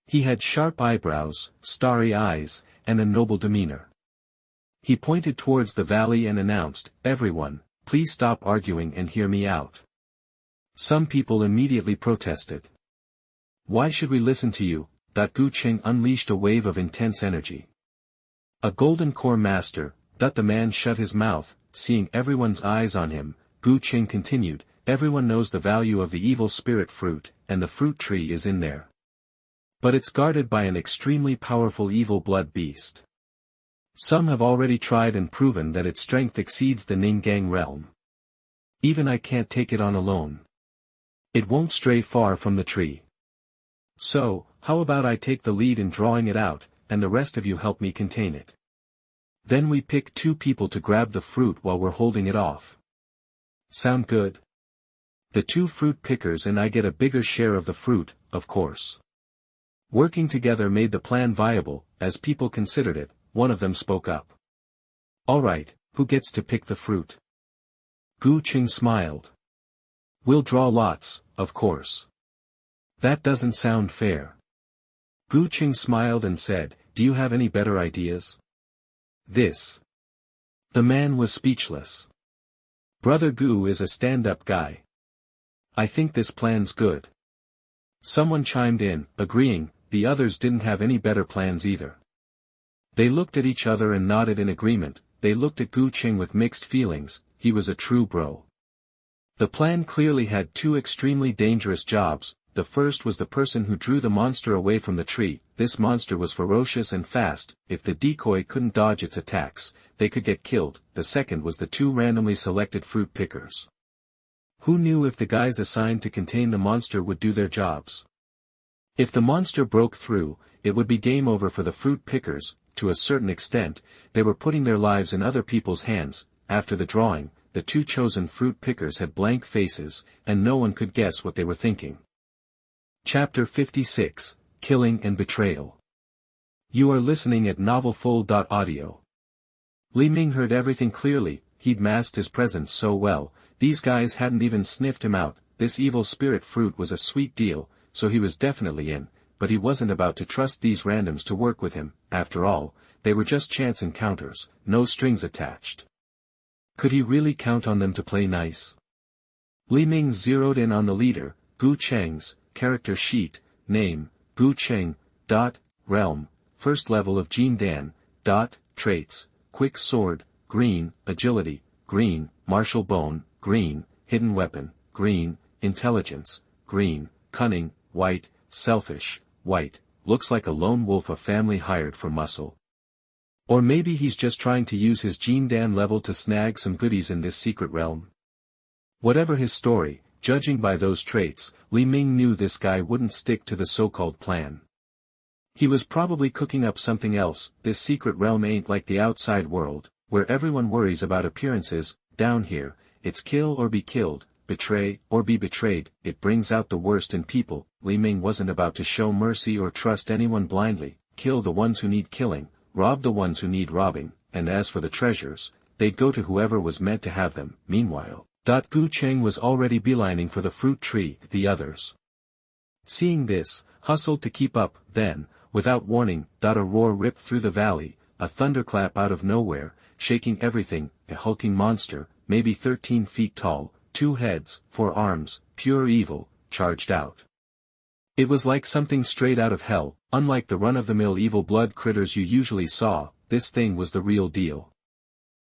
He had sharp eyebrows, starry eyes, and a noble demeanor. He pointed towards the valley and announced, everyone, please stop arguing and hear me out. Some people immediately protested. Why should we listen to you? Gu Cheng unleashed a wave of intense energy. A golden core master. The man shut his mouth, seeing everyone's eyes on him. Gu Cheng continued, everyone knows the value of the evil spirit fruit, and the fruit tree is in there. But it's guarded by an extremely powerful evil blood beast. Some have already tried and proven that its strength exceeds the Ninggang realm. Even I can't take it on alone. It won't stray far from the tree. So, how about I take the lead in drawing it out, and the rest of you help me contain it? Then we pick 2 people to grab the fruit while we're holding it off. Sound good? The 2 fruit pickers and I get a bigger share of the fruit, of course. Working together made the plan viable. As people considered it, one of them spoke up. All right, who gets to pick the fruit? Gu Cheng smiled. We'll draw lots, of course. That doesn't sound fair. Gu Cheng smiled and said, do you have any better ideas? This. The man was speechless. Brother Gu is a stand-up guy. I think this plan's good. Someone chimed in, agreeing, the others didn't have any better plans either. They looked at each other and nodded in agreement. They looked at Gu Qing with mixed feelings. He was a true bro. The plan clearly had two extremely dangerous jobs. The first was the person who drew the monster away from the tree. This monster was ferocious and fast. If the decoy couldn't dodge its attacks, they could get killed. The second was the two randomly selected fruit pickers. Who knew if the guys assigned to contain the monster would do their jobs? If the monster broke through, it would be game over for the fruit pickers. To a certain extent, they were putting their lives in other people's hands. After the drawing, the two chosen fruit pickers had blank faces, and no one could guess what they were thinking. Chapter 56, Killing and Betrayal. You are listening at novelfull.audio. Li Ming heard everything clearly. He'd masked his presence so well, these guys hadn't even sniffed him out. This evil spirit fruit was a sweet deal, so he was definitely in, but he wasn't about to trust these randoms to work with him. After all, they were just chance encounters, no strings attached. Could he really count on them to play nice? Li Ming zeroed in on the leader, Gu Cheng's character sheet, name, Gu Cheng, realm, first level of Jin Dan, traits, quick sword, green, agility, green, martial bone, green, hidden weapon, green, intelligence, green, cunning, white, selfish, white, looks like a lone wolf a family hired for muscle. Or maybe he's just trying to use his Jin Dan level to snag some goodies in this secret realm. Whatever his story, judging by those traits, Li Ming knew this guy wouldn't stick to the so-called plan. He was probably cooking up something else. This secret realm ain't like the outside world, where everyone worries about appearances. Down here, it's kill or be killed, betray or be betrayed. It brings out the worst in people. Li Ming wasn't about to show mercy or trust anyone blindly. Kill the ones who need killing, rob the ones who need robbing, and as for the treasures, they'd go to whoever was meant to have them. Meanwhile, Gu Cheng was already beelining for the fruit tree. The others, seeing this, hustled to keep up. Then, without warning, a roar ripped through the valley, a thunderclap out of nowhere, shaking everything. A hulking monster, maybe 13 feet tall, 2 heads, 4 arms, pure evil, charged out. It was like something straight out of hell. Unlike the run-of-the-mill evil blood critters you usually saw, this thing was the real deal.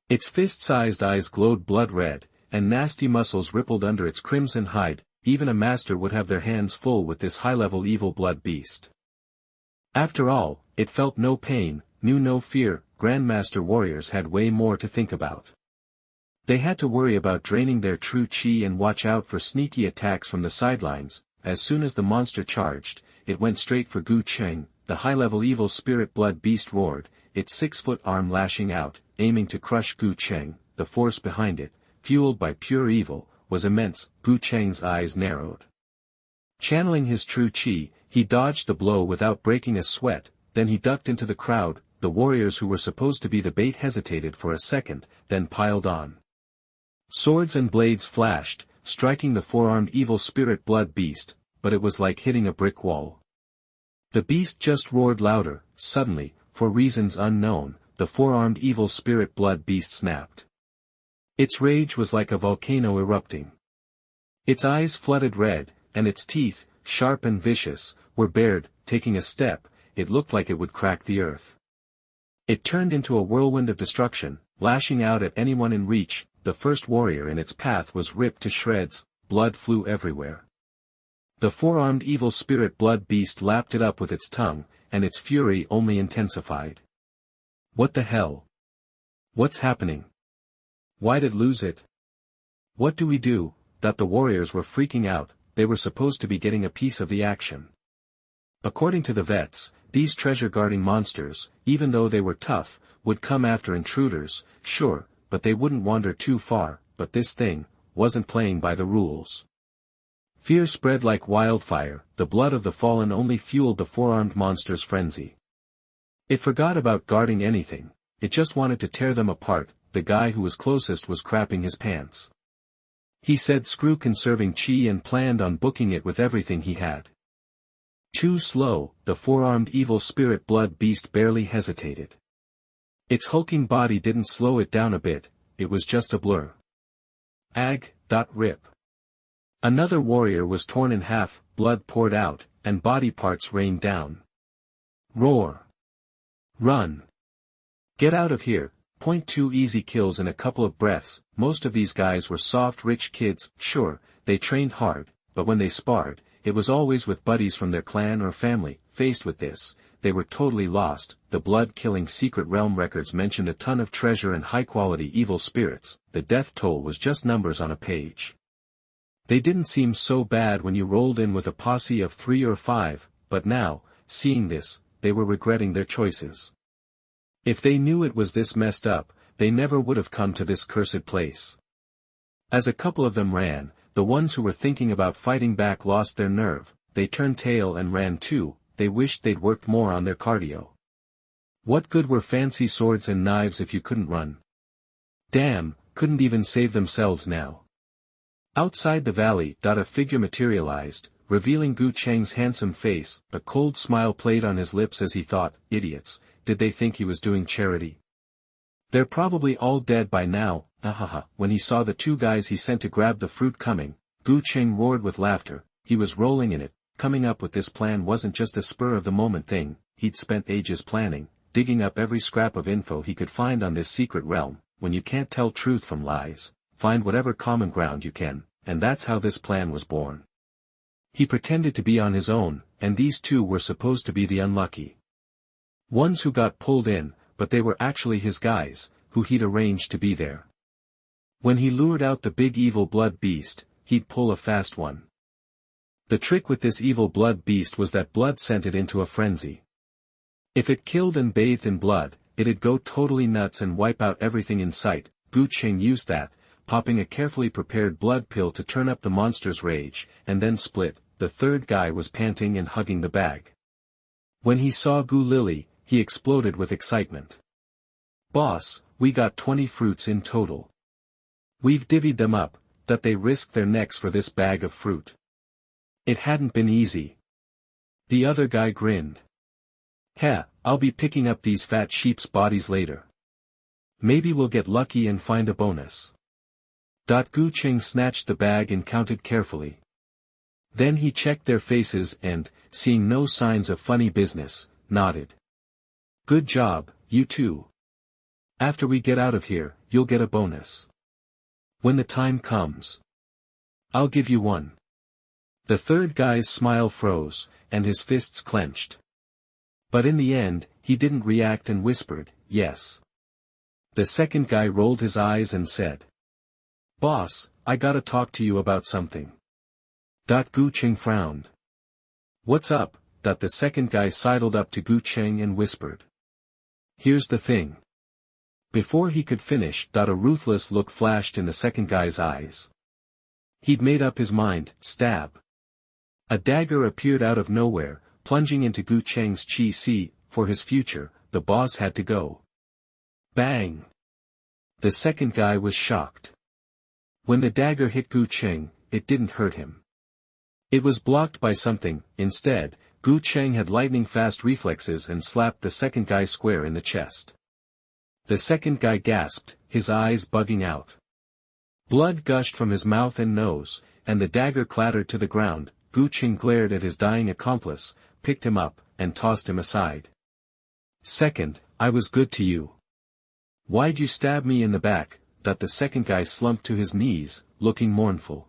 Its fist-sized eyes glowed blood red, and nasty muscles rippled under its crimson hide. Even a master would have their hands full with this high-level evil blood beast. After all, it felt no pain, knew no fear. Grandmaster warriors had way more to think about. They had to worry about draining their true chi and watch out for sneaky attacks from the sidelines. As soon as the monster charged, it went straight for Gu Cheng. The high-level evil spirit blood beast roared, its 6-foot arm lashing out, aiming to crush Gu Cheng. The force behind it, fueled by pure evil, was immense. Gu Cheng's eyes narrowed. Channeling his true chi, he dodged the blow without breaking a sweat. Then he ducked into the crowd. The warriors who were supposed to be the bait hesitated for a second, then piled on. Swords and blades flashed, striking the four-armed evil spirit blood beast, but it was like hitting a brick wall. The beast just roared louder. Suddenly, for reasons unknown, the four-armed evil spirit blood beast snapped. Its rage was like a volcano erupting. Its eyes flooded red, and its teeth, sharp and vicious, were bared. Taking a step, it looked like it would crack the earth. It turned into a whirlwind of destruction, lashing out at anyone in reach. The first warrior in its path was ripped to shreds, blood flew everywhere. The four-armed evil spirit blood beast lapped it up with its tongue, and its fury only intensified. What the hell? What's happening? Why'd it lose it? What do we do? That the warriors were freaking out. They were supposed to be getting a piece of the action. According to the vets, these treasure-guarding monsters, even though they were tough, would come after intruders, sure, but they wouldn't wander too far. But this thing wasn't playing by the rules. Fear spread like wildfire. The blood of the fallen only fueled the four-armed monster's frenzy. It forgot about guarding anything. It just wanted to tear them apart. The guy who was closest was crapping his pants. He said screw conserving chi and planned on booking it with everything he had. Too slow. The four-armed evil spirit blood beast barely hesitated. Its hulking body didn't slow it down a bit, it was just a blur. Rip. Another warrior was torn in half, blood poured out, and body parts rained down. Roar. Run. Get out of here. Point 2 easy kills in a couple of breaths. Most of these guys were soft rich kids. Sure, they trained hard, but when they sparred, it was always with buddies from their clan or family. Faced with this, they were totally lost. The blood-killing secret realm records mentioned a ton of treasure and high-quality evil spirits. The death toll was just numbers on a page. They didn't seem so bad when you rolled in with a posse of 3 or 5, but now, seeing this, they were regretting their choices. If they knew it was this messed up, they never would have come to this cursed place. As a couple of them ran, the ones who were thinking about fighting back lost their nerve. They turned tail and ran too. They wished they'd worked more on their cardio. What good were fancy swords and knives if you couldn't run? Damn, couldn't even save themselves now. Outside the valley, a figure materialized, revealing Gu Cheng's handsome face. A cold smile played on his lips as he thought, idiots, did they think he was doing charity? They're probably all dead by now, ahaha. When he saw the 2 guys he sent to grab the fruit coming, Gu Cheng roared with laughter. He was rolling in it. Coming up with this plan wasn't just a spur-of-the-moment thing. He'd spent ages planning, digging up every scrap of info he could find on this secret realm. When you can't tell truth from lies, find whatever common ground you can, and that's how this plan was born. He pretended to be on his own, and these 2 were supposed to be the unlucky ones who got pulled in, but they were actually his guys, who he'd arranged to be there. When he lured out the big evil blood beast, he'd pull a fast one. The trick with this evil blood beast was that blood sent it into a frenzy. If it killed and bathed in blood, it'd go totally nuts and wipe out everything in sight. Gu Cheng used that, popping a carefully prepared blood pill to turn up the monster's rage, and then split. The 3rd guy was panting and hugging the bag. When he saw Gu Lily, he exploded with excitement. Boss, we got 20 fruits in total. We've divvied them up, that they risked their necks for this bag of fruit. It hadn't been easy. The other guy grinned. Heh, I'll be picking up these fat sheep's bodies later. Maybe we'll get lucky and find a bonus. Gu Cheng snatched the bag and counted carefully. Then he checked their faces and, seeing no signs of funny business, nodded. Good job, you 2. After we get out of here, you'll get a bonus. When the time comes, I'll give you one. The 3rd guy's smile froze, and his fists clenched. But in the end, he didn't react and whispered, yes. The 2nd guy rolled his eyes and said, Boss, I gotta talk to you about something. Gu Cheng frowned. What's up? The 2nd guy sidled up to Gu Cheng and whispered. Here's the thing. Before he could finish, a ruthless look flashed in the 2nd guy's eyes. He'd made up his mind. Stab. A dagger appeared out of nowhere, plunging into Gu Cheng's chi. For his future, the boss had to go. Bang! The 2nd guy was shocked. When the dagger hit Gu Cheng, it didn't hurt him. It was blocked by something. Instead, Gu Cheng had lightning-fast reflexes and slapped the 2nd guy square in the chest. The 2nd guy gasped, his eyes bugging out. Blood gushed from his mouth and nose, and the dagger clattered to the ground. Gu Cheng glared at his dying accomplice, picked him up, and tossed him aside. Second, I was good to you. Why'd you stab me in the back? The 2nd guy slumped to his knees, looking mournful.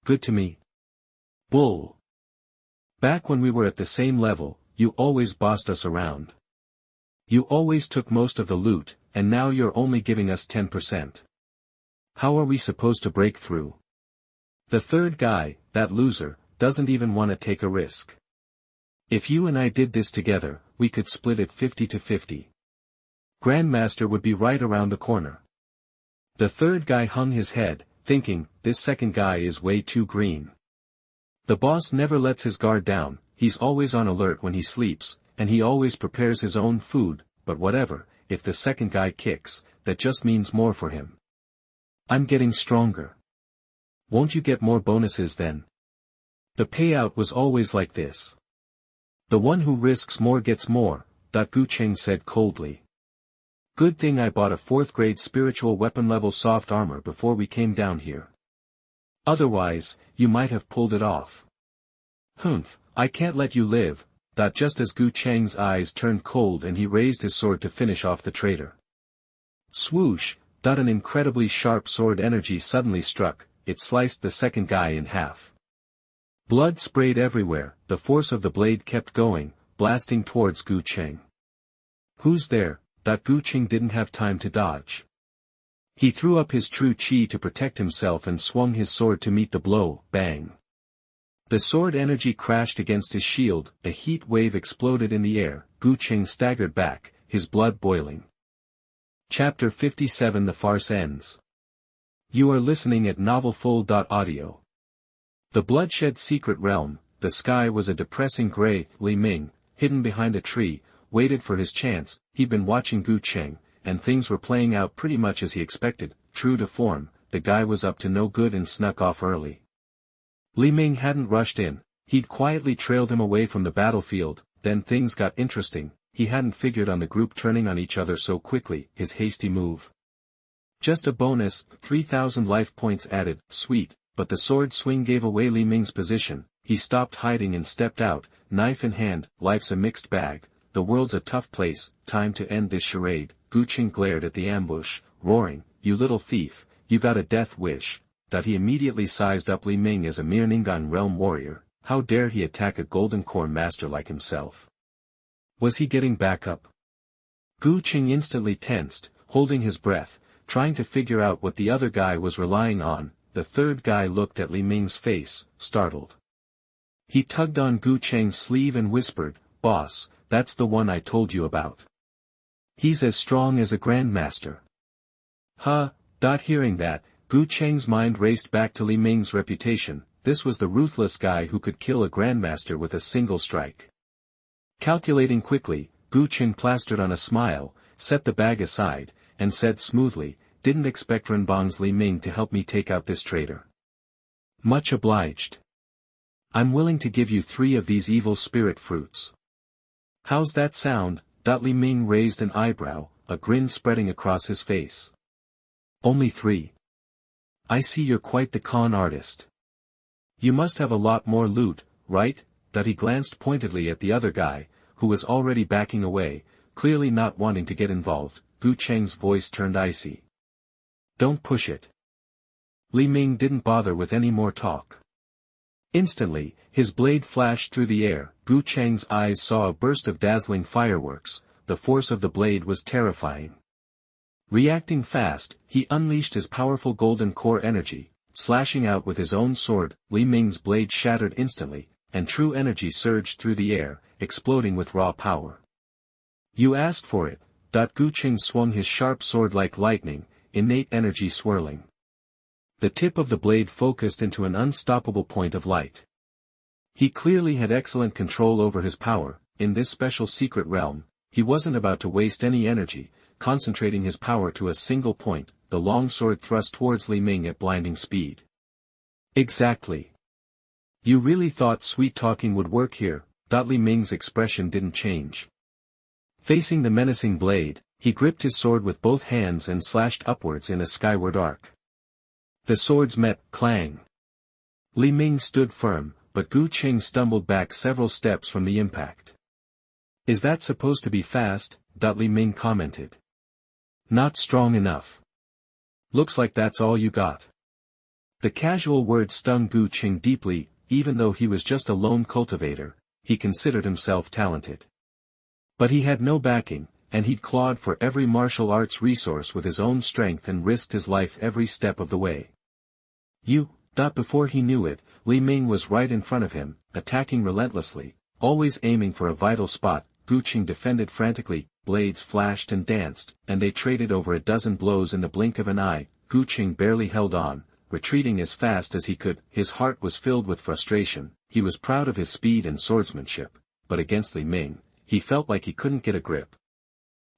Good to me? Bull. Back when we were at the same level, you always bossed us around. You always took most of the loot, and now you're only giving us 10%. How are we supposed to break through? The 3rd guy, that loser, doesn't even want to take a risk. If you and I did this together, we could split it 50-50. Grandmaster would be right around the corner. The 3rd guy hung his head, thinking, this 2nd guy is way too green. The boss never lets his guard down, he's always on alert when he sleeps, and he always prepares his own food, but whatever, if the 2nd guy kicks, that just means more for him. I'm getting stronger. Won't you get more bonuses then? The payout was always like this. The one who risks more gets more, Gu Cheng said coldly. Good thing I bought a 4th grade spiritual weapon level soft armor before we came down here. Otherwise, you might have pulled it off. Humph, I can't let you live. Just as Gu Cheng's eyes turned cold and he raised his sword to finish off the traitor. Swoosh, an incredibly sharp sword energy suddenly struck, it sliced the second guy in half. Blood sprayed everywhere, the force of the blade kept going, blasting towards Gu Cheng. Who's there? Gu Cheng didn't have time to dodge. He threw up his true chi to protect himself and swung his sword to meet the blow, bang. The sword energy crashed against his shield, a heat wave exploded in the air, Gu Cheng staggered back, his blood boiling. Chapter 57 The Farce Ends. You are listening at novelfull.audio. The bloodshed secret realm, the sky was a depressing gray. Li Ming, hidden behind a tree, waited for his chance. He'd been watching Gu Cheng, and things were playing out pretty much as he expected. True to form, the guy was up to no good and snuck off early. Li Ming hadn't rushed in, he'd quietly trailed him away from the battlefield. Then things got interesting. He hadn't figured on the group turning on each other so quickly, his hasty move. Just a bonus, 3,000 life points added, sweet, but the sword swing gave away Li Ming's position. He stopped hiding and stepped out, knife in hand. Life's a mixed bag, the world's a tough place, time to end this charade. Gu Cheng glared at the ambush, roaring, you little thief, you got a death wish. He immediately sized up Li Ming as a mere Ningguang realm warrior. How dare he attack a golden core master like himself? Was he getting back up? Gu Cheng instantly tensed, holding his breath, trying to figure out what the other guy was relying on. The third guy looked at Li Ming's face, startled. He tugged on Gu Cheng's sleeve and whispered, boss, that's the one I told you about. He's as strong as a grandmaster. Huh. Hearing that, Gu Cheng's mind raced back to Li Ming's reputation. This was the ruthless guy who could kill a grandmaster with a single strike. Calculating quickly, Gu Cheng plastered on a smile, set the bag aside, and said smoothly, didn't expect Renbong's Li Ming to help me take out this traitor. Much obliged. I'm willing to give you 3 of these evil spirit fruits. How's that sound? Li Ming raised an eyebrow, a grin spreading across his face. Only 3. I see you're quite the con artist. You must have a lot more loot, right? He glanced pointedly at the other guy, who was already backing away, clearly not wanting to get involved. Gu Cheng's voice turned icy. Don't push it. Li Ming didn't bother with any more talk. Instantly, his blade flashed through the air. Gu Cheng's eyes saw a burst of dazzling fireworks. The force of the blade was terrifying. Reacting fast, he unleashed his powerful golden core energy, slashing out with his own sword. Li Ming's blade shattered instantly, and true energy surged through the air, exploding with raw power. You asked for it. Gu Cheng swung his sharp sword like lightning, innate energy swirling. The tip of the blade focused into an unstoppable point of light. He clearly had excellent control over his power. In this special secret realm, he wasn't about to waste any energy, concentrating his power to a single point. The long sword thrust towards Li Ming at blinding speed. Exactly. You really thought sweet talking would work here? Li Ming's expression didn't change. Facing the menacing blade, he gripped his sword with both hands and slashed upwards in a skyward arc. The swords met, clang. Li Ming stood firm, but Gu Cheng stumbled back several steps from the impact. Is that supposed to be fast? Li Ming commented. Not strong enough. Looks like that's all you got. The casual word stung Gu Cheng deeply. Even though he was just a lone cultivator, he considered himself talented. But he had no backing, and he'd clawed for every martial arts resource with his own strength and risked his life every step of the way. Before he knew it, Li Ming was right in front of him, attacking relentlessly, always aiming for a vital spot. Gu Cheng defended frantically, blades flashed and danced, and they traded over a dozen blows in the blink of an eye. Gu Cheng barely held on, retreating as fast as he could. His heart was filled with frustration. He was proud of his speed and swordsmanship, but against Li Ming, he felt like he couldn't get a grip.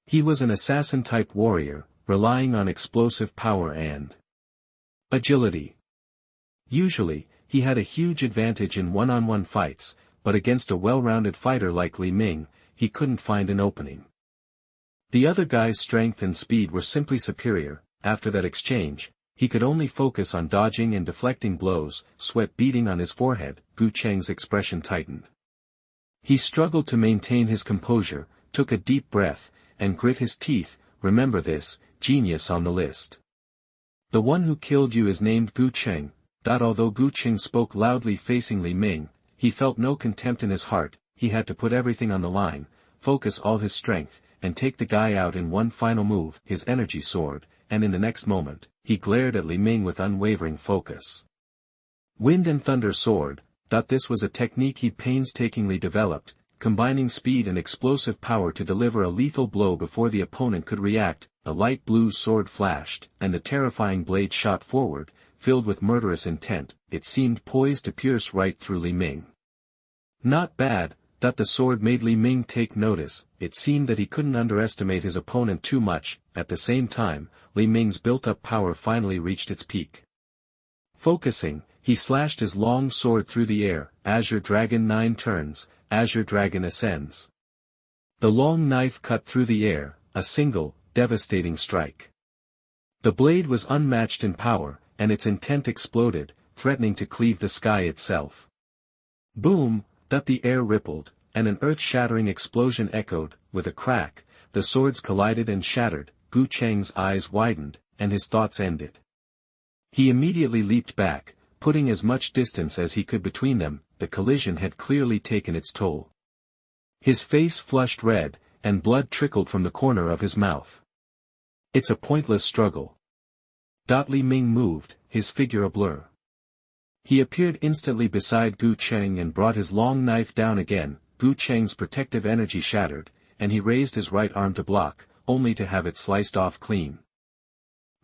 He was an assassin-type warrior, relying on explosive power and agility. Usually, he had a huge advantage in one-on-one fights, but against a well-rounded fighter like Li Ming, he couldn't find an opening. The other guy's strength and speed were simply superior. After that exchange, he could only focus on dodging and deflecting blows, sweat beading on his forehead. Gu Cheng's expression tightened. He struggled to maintain his composure, took a deep breath, and grit his teeth. Remember this, genius on the list. The one who killed you is named Gu Cheng. Although Gu Cheng spoke loudly facing Li Ming, he felt no contempt in his heart. He had to put everything on the line, focus all his strength, and take the guy out in one final move. His energy soared, and in the next moment, he glared at Li Ming with unwavering focus. Wind and thunder sword. This was a technique he painstakingly developed, combining speed and explosive power to deliver a lethal blow before the opponent could react. A light blue sword flashed, and the terrifying blade shot forward, filled with murderous intent. It seemed poised to pierce right through Li Ming. Not bad. The sword made Li Ming take notice. It seemed that he couldn't underestimate his opponent too much. At the same time, Li Ming's built-up power finally reached its peak. Focusing, he slashed his long sword through the air. Azure Dragon 9 turns, Azure Dragon ascends. The long knife cut through the air, a single, devastating strike. The blade was unmatched in power, and its intent exploded, threatening to cleave the sky itself. Boom! The air rippled, and an earth-shattering explosion echoed. With a crack, the swords collided and shattered. Gu Cheng's eyes widened, and his thoughts ended. He immediately leaped back, putting as much distance as he could between them. The collision had clearly taken its toll. His face flushed red, and blood trickled from the corner of his mouth. It's a pointless struggle. Li Ming moved, his figure a blur. He appeared instantly beside Gu Cheng and brought his long knife down again. Gu Cheng's protective energy shattered, and he raised his right arm to block, only to have it sliced off clean.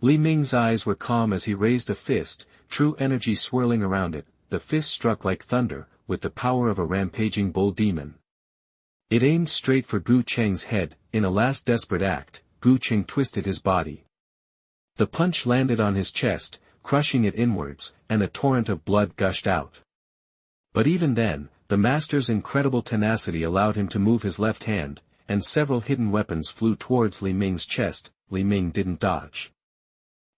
Li Ming's eyes were calm as he raised a fist, true energy swirling around it. The fist struck like thunder, with the power of a rampaging bull demon. It aimed straight for Gu Cheng's head. In a last desperate act, Gu Cheng twisted his body. The punch landed on his chest, crushing it inwards, and a torrent of blood gushed out. But even then, the master's incredible tenacity allowed him to move his left hand, and several hidden weapons flew towards Li Ming's chest. Li Ming didn't dodge.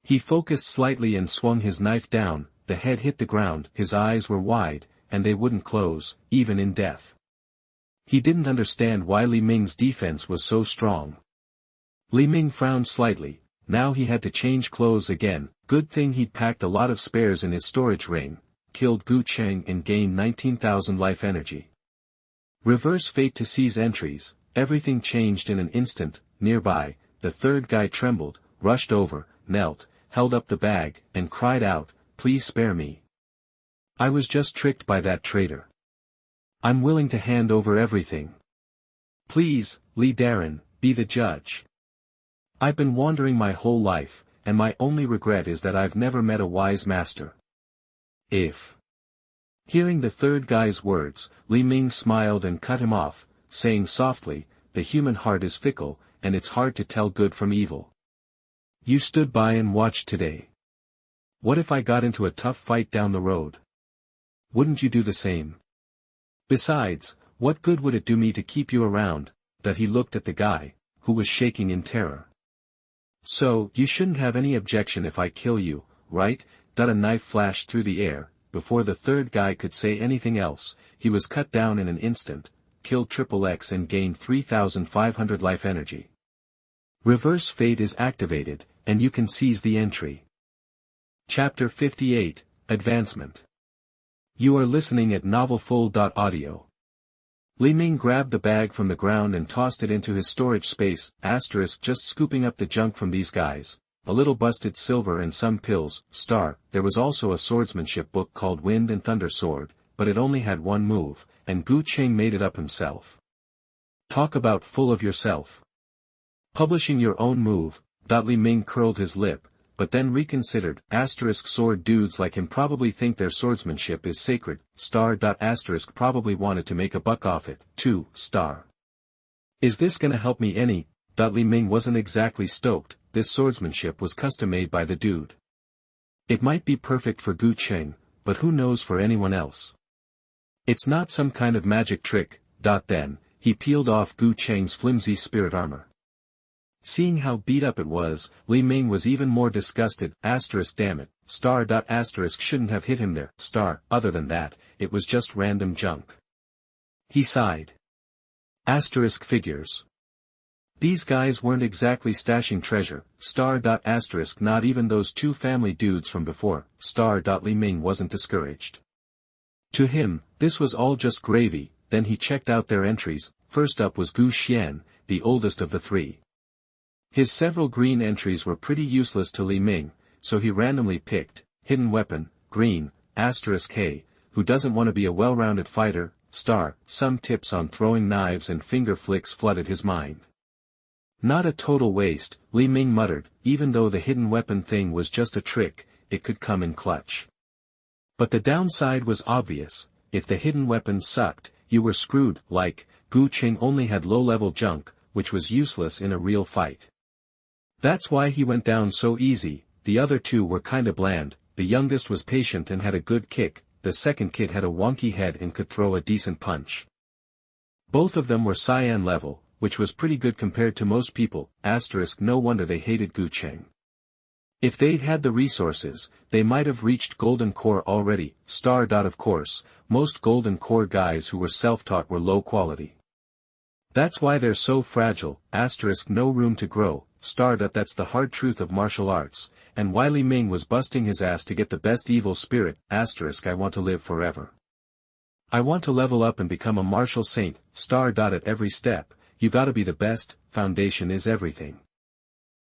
He focused slightly and swung his knife down. The head hit the ground. His eyes were wide, and they wouldn't close, even in death. He didn't understand why Li Ming's defense was so strong. Li Ming frowned slightly. Now he had to change clothes again. Good thing he'd packed a lot of spares in his storage ring. Killed Gu Cheng and gained 19,000 life energy. Reverse fate to seize entries. Everything changed in an instant. Nearby, the third guy trembled, rushed over, knelt, held up the bag, and cried out, "Please spare me. I was just tricked by that traitor. I'm willing to hand over everything. Please, Li Darren, be the judge. I've been wandering my whole life, and my only regret is that I've never met a wise master." Hearing the third guy's words, Li Ming smiled and cut him off, saying softly, "The human heart is fickle, and it's hard to tell good from evil. You stood by and watched today. What if I got into a tough fight down the road? Wouldn't you do the same? Besides, what good would it do me to keep you around?" He looked at the guy, who was shaking in terror. "So, you shouldn't have any objection if I kill you, right?" A knife flashed through the air. Before the third guy could say anything else, he was cut down in an instant, killed XXX and gained 3,500 life energy. Reverse fate is activated, and you can seize the entry. Chapter 58, Advancement. You are listening at novelfull.audio. Li Ming grabbed the bag from the ground and tossed it into his storage space, just scooping up the junk from these guys. A little busted silver and some pills. There was also a swordsmanship book called Wind and Thunder Sword, but it only had one move, and Gu Cheng made it up himself. Talk about full of yourself. Publishing your own move. Li Ming curled his lip, but then reconsidered. Sword dudes like him probably think their swordsmanship is sacred. Probably wanted to make a buck off it, too. Is this gonna help me any? Li Ming wasn't exactly stoked. This swordsmanship was custom-made by the dude. It might be perfect for Gu Cheng, but who knows for anyone else? It's not some kind of magic trick. Then, he peeled off Gu Cheng's flimsy spirit armor. Seeing how beat up it was, Li Ming was even more disgusted. Damn it, shouldn't have hit him there. Other than that, it was just random junk. He sighed. Figures. These guys weren't exactly stashing treasure. Not even those two family dudes from before. Li Ming wasn't discouraged. To him, this was all just gravy. Then he checked out their entries. First up was Gu Xian, the oldest of the three. His several green entries were pretty useless to Li Ming, so he randomly picked, hidden weapon, green, K, who doesn't want to be a well-rounded fighter, some tips on throwing knives and finger flicks flooded his mind. Not a total waste, Li Ming muttered, even though the hidden weapon thing was just a trick, it could come in clutch. But the downside was obvious, if the hidden weapon sucked, you were screwed. Like, Gu Qing only had low-level junk, which was useless in a real fight. That's why he went down so easy. The other two were kinda bland. The youngest was patient and had a good kick, the second kid had a wonky head and could throw a decent punch. Both of them were cyan level, which was pretty good compared to most people. No wonder they hated Gu Qing. If they'd had the resources, they might have reached Golden Core already. Of course, most Golden Core guys who were self-taught were low quality. That's why they're so fragile. No room to grow. That's the hard truth of martial arts, and why Li Ming was busting his ass to get the best evil spirit. I want to live forever. I want to level up and become a martial saint. At every step, you gotta be the best. Foundation is everything.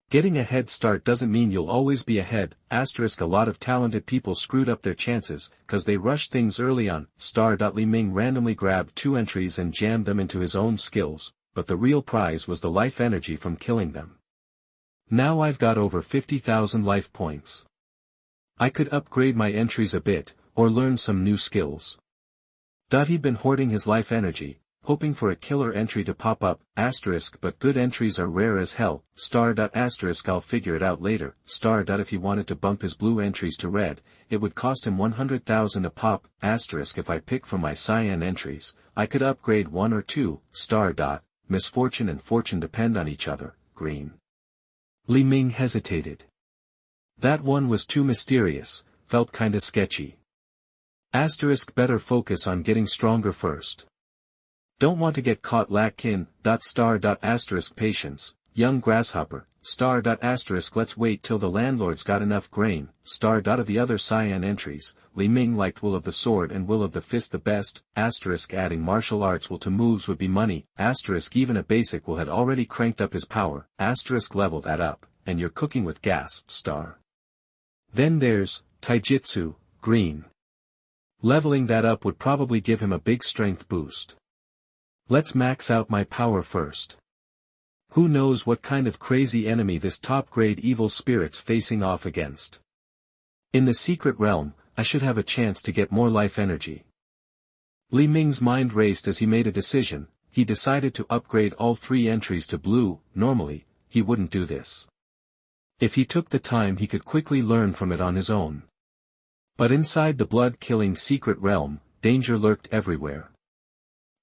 Getting a head start doesn't mean you'll always be ahead. A lot of talented people screwed up their chances, cause they rushed things early on. Li Ming randomly grabbed 2 entries and jammed them into his own skills, but the real prize was the life energy from killing them. Now I've got over 50,000 life points. I could upgrade my entries a bit, or learn some new skills. He'd been hoarding his life energy, hoping for a killer entry to pop up, but good entries are rare as hell. I'll figure it out later. If he wanted to bump his blue entries to red, it would cost him 100,000 a pop. If I pick from my cyan entries, I could upgrade 1 or 2. Misfortune and fortune depend on each other. Green. Li Ming hesitated. That one was too mysterious, felt kinda sketchy. Better focus on getting stronger first. Don't want to get caught lacking. Patience, young grasshopper. Let's wait till the landlord's got enough grain. Of the other cyan entries, Li Ming liked Will of the Sword and Will of the Fist the best. Adding martial arts will to moves would be money. Even a basic will had already cranked up his power. Level that up, and you're cooking with gas. Then there's Taijutsu, green. Leveling that up would probably give him a big strength boost. Let's max out my power first. Who knows what kind of crazy enemy this top-grade evil spirit's facing off against. In the secret realm, I should have a chance to get more life energy. Li Ming's mind raced as he made a decision. He decided to upgrade all 3 entries to blue. Normally, he wouldn't do this. If he took the time he could quickly learn from it on his own. But inside the blood-killing secret realm, danger lurked everywhere.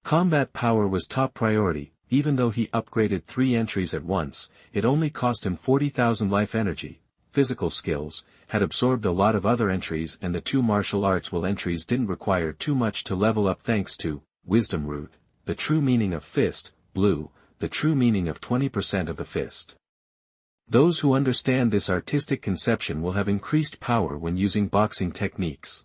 Combat power was top priority. Even though he upgraded 3 entries at once, it only cost him 40,000 life energy. Physical skills had absorbed a lot of other entries, and the 2 martial arts will entries didn't require too much to level up thanks to Wisdom Root, the true meaning of fist, blue, the true meaning of 20% of the fist. Those who understand this artistic conception will have increased power when using boxing techniques.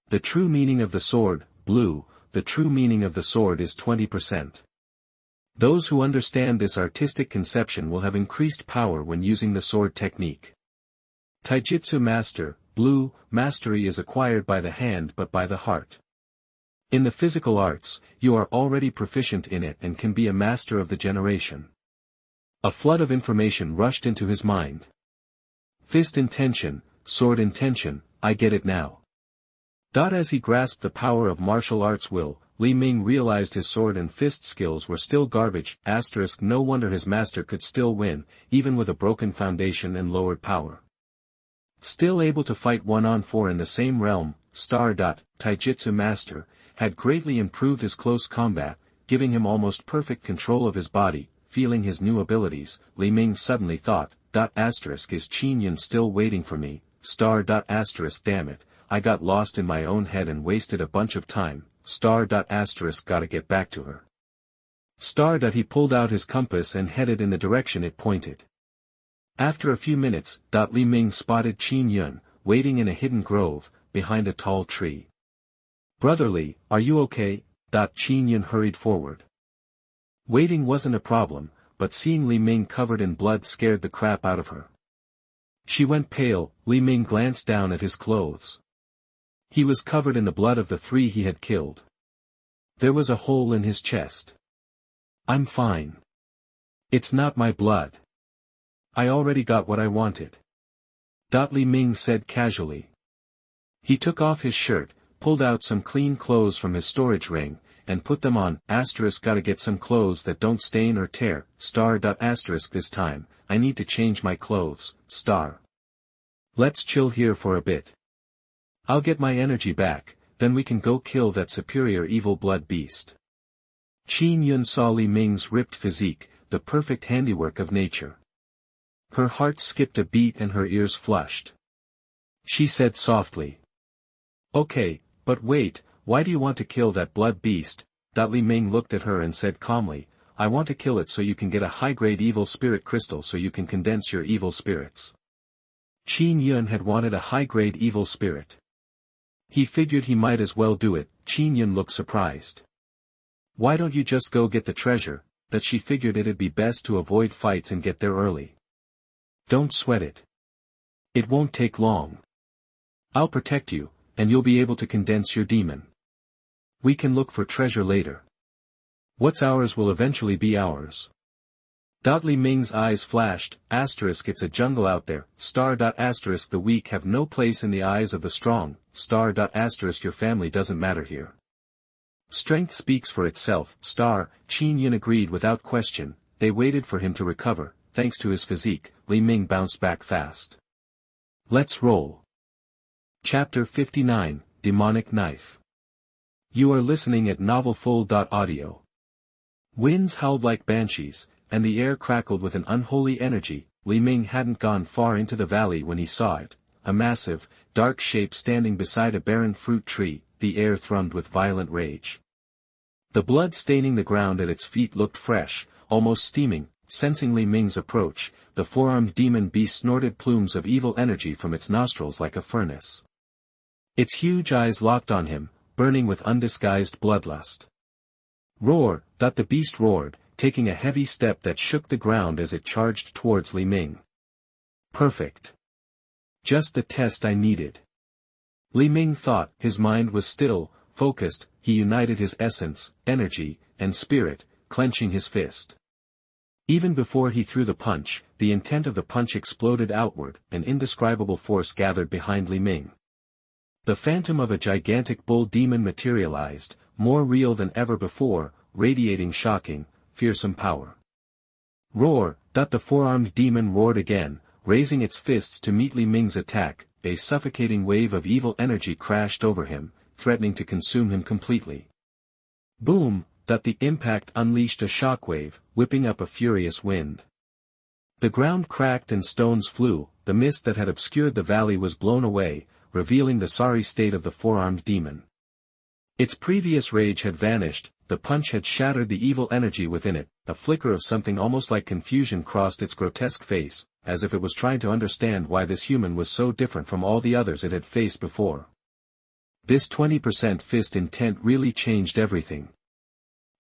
The true meaning of the sword, blue, the true meaning of the sword is 20%. Those who understand this artistic conception will have increased power when using the sword technique. Taijutsu Master, blue, mastery is acquired by the hand but by the heart. In the physical arts, you are already proficient in it and can be a master of the generation. A flood of information rushed into his mind. Fist intention, sword intention, I get it now. As he grasped the power of martial arts will, Li Ming realized his sword and fist skills were still garbage. No wonder his master could still win, even with a broken foundation and lowered power. Still able to fight 1-on-4 in the same realm, Taijutsu Master, had greatly improved his close combat, giving him almost perfect control of his body, feeling his new abilities, Li Ming suddenly thought, is Qin Yun still waiting for me, damn it, I got lost in my own head and wasted a bunch of time, gotta get back to her. He pulled out his compass and headed in the direction it pointed. After a few minutes, Li Ming spotted Qin Yun, waiting in a hidden grove, behind a tall tree. Brotherly, are you okay? Qin Yun hurried forward. Waiting wasn't a problem, but seeing Li Ming covered in blood scared the crap out of her. She went pale. Li Ming glanced down at his clothes. He was covered in the blood of the 3 he had killed. There was a hole in his chest. I'm fine. It's not my blood. I already got what I wanted. Li Ming said casually. He took off his shirt, pulled out some clean clothes from his storage ring, and put them on. Gotta get some clothes that don't stain or tear. This time, I need to change my clothes. Let's chill here for a bit. I'll get my energy back, then we can go kill that superior evil blood beast. Qin Yun saw Li Ming's ripped physique, the perfect handiwork of nature. Her heart skipped a beat and her ears flushed. She said softly. Okay, but wait, why do you want to kill that blood beast? Li Ming looked at her and said calmly, I want to kill it so you can get a high-grade evil spirit crystal so you can condense your evil spirits. Qin Yun had wanted a high-grade evil spirit. He figured he might as well do it. Qin Yun looked surprised. Why don't you just go get the treasure? She figured it'd be best to avoid fights and get there early. Don't sweat it. It won't take long. I'll protect you, and you'll be able to condense your demon. We can look for treasure later. What's ours will eventually be ours. Li Ming's eyes flashed, it's a jungle out there, the weak have no place in the eyes of the strong, your family doesn't matter here. Strength speaks for itself, Qin Yun agreed without question. They waited for him to recover. Thanks to his physique, Li Ming bounced back fast. Let's roll. Chapter 59, Demonic Knife. You are listening at novelfull.audio. Winds howled like banshees, and the air crackled with an unholy energy. Li Ming hadn't gone far into the valley when he saw it, a massive, dark shape standing beside a barren fruit tree. The air thrummed with violent rage. The blood staining the ground at its feet looked fresh, almost steaming. Sensing Li Ming's approach, the 4-armed demon beast snorted plumes of evil energy from its nostrils like a furnace. Its huge eyes locked on him, burning with undisguised bloodlust. Roar! The beast roared, taking a heavy step that shook the ground as it charged towards Li Ming. Perfect. Just the test I needed. Li Ming thought. His mind was still, focused. He united his essence, energy, and spirit, clenching his fist. Even before he threw the punch, the intent of the punch exploded outward. An indescribable force gathered behind Li Ming. The phantom of a gigantic bull demon materialized, more real than ever before, radiating shocking, fearsome power. Roar! The 4-armed demon roared again, raising its fists to meet Li Ming's attack. A suffocating wave of evil energy crashed over him, threatening to consume him completely. Boom! The impact unleashed a shockwave, whipping up a furious wind. The ground cracked and stones flew. The mist that had obscured the valley was blown away, revealing the sorry state of the 4-armed demon. Its previous rage had vanished. The punch had shattered the evil energy within it. A flicker of something almost like confusion crossed its grotesque face, as if it was trying to understand why this human was so different from all the others it had faced before. This 20% fist intent really changed everything.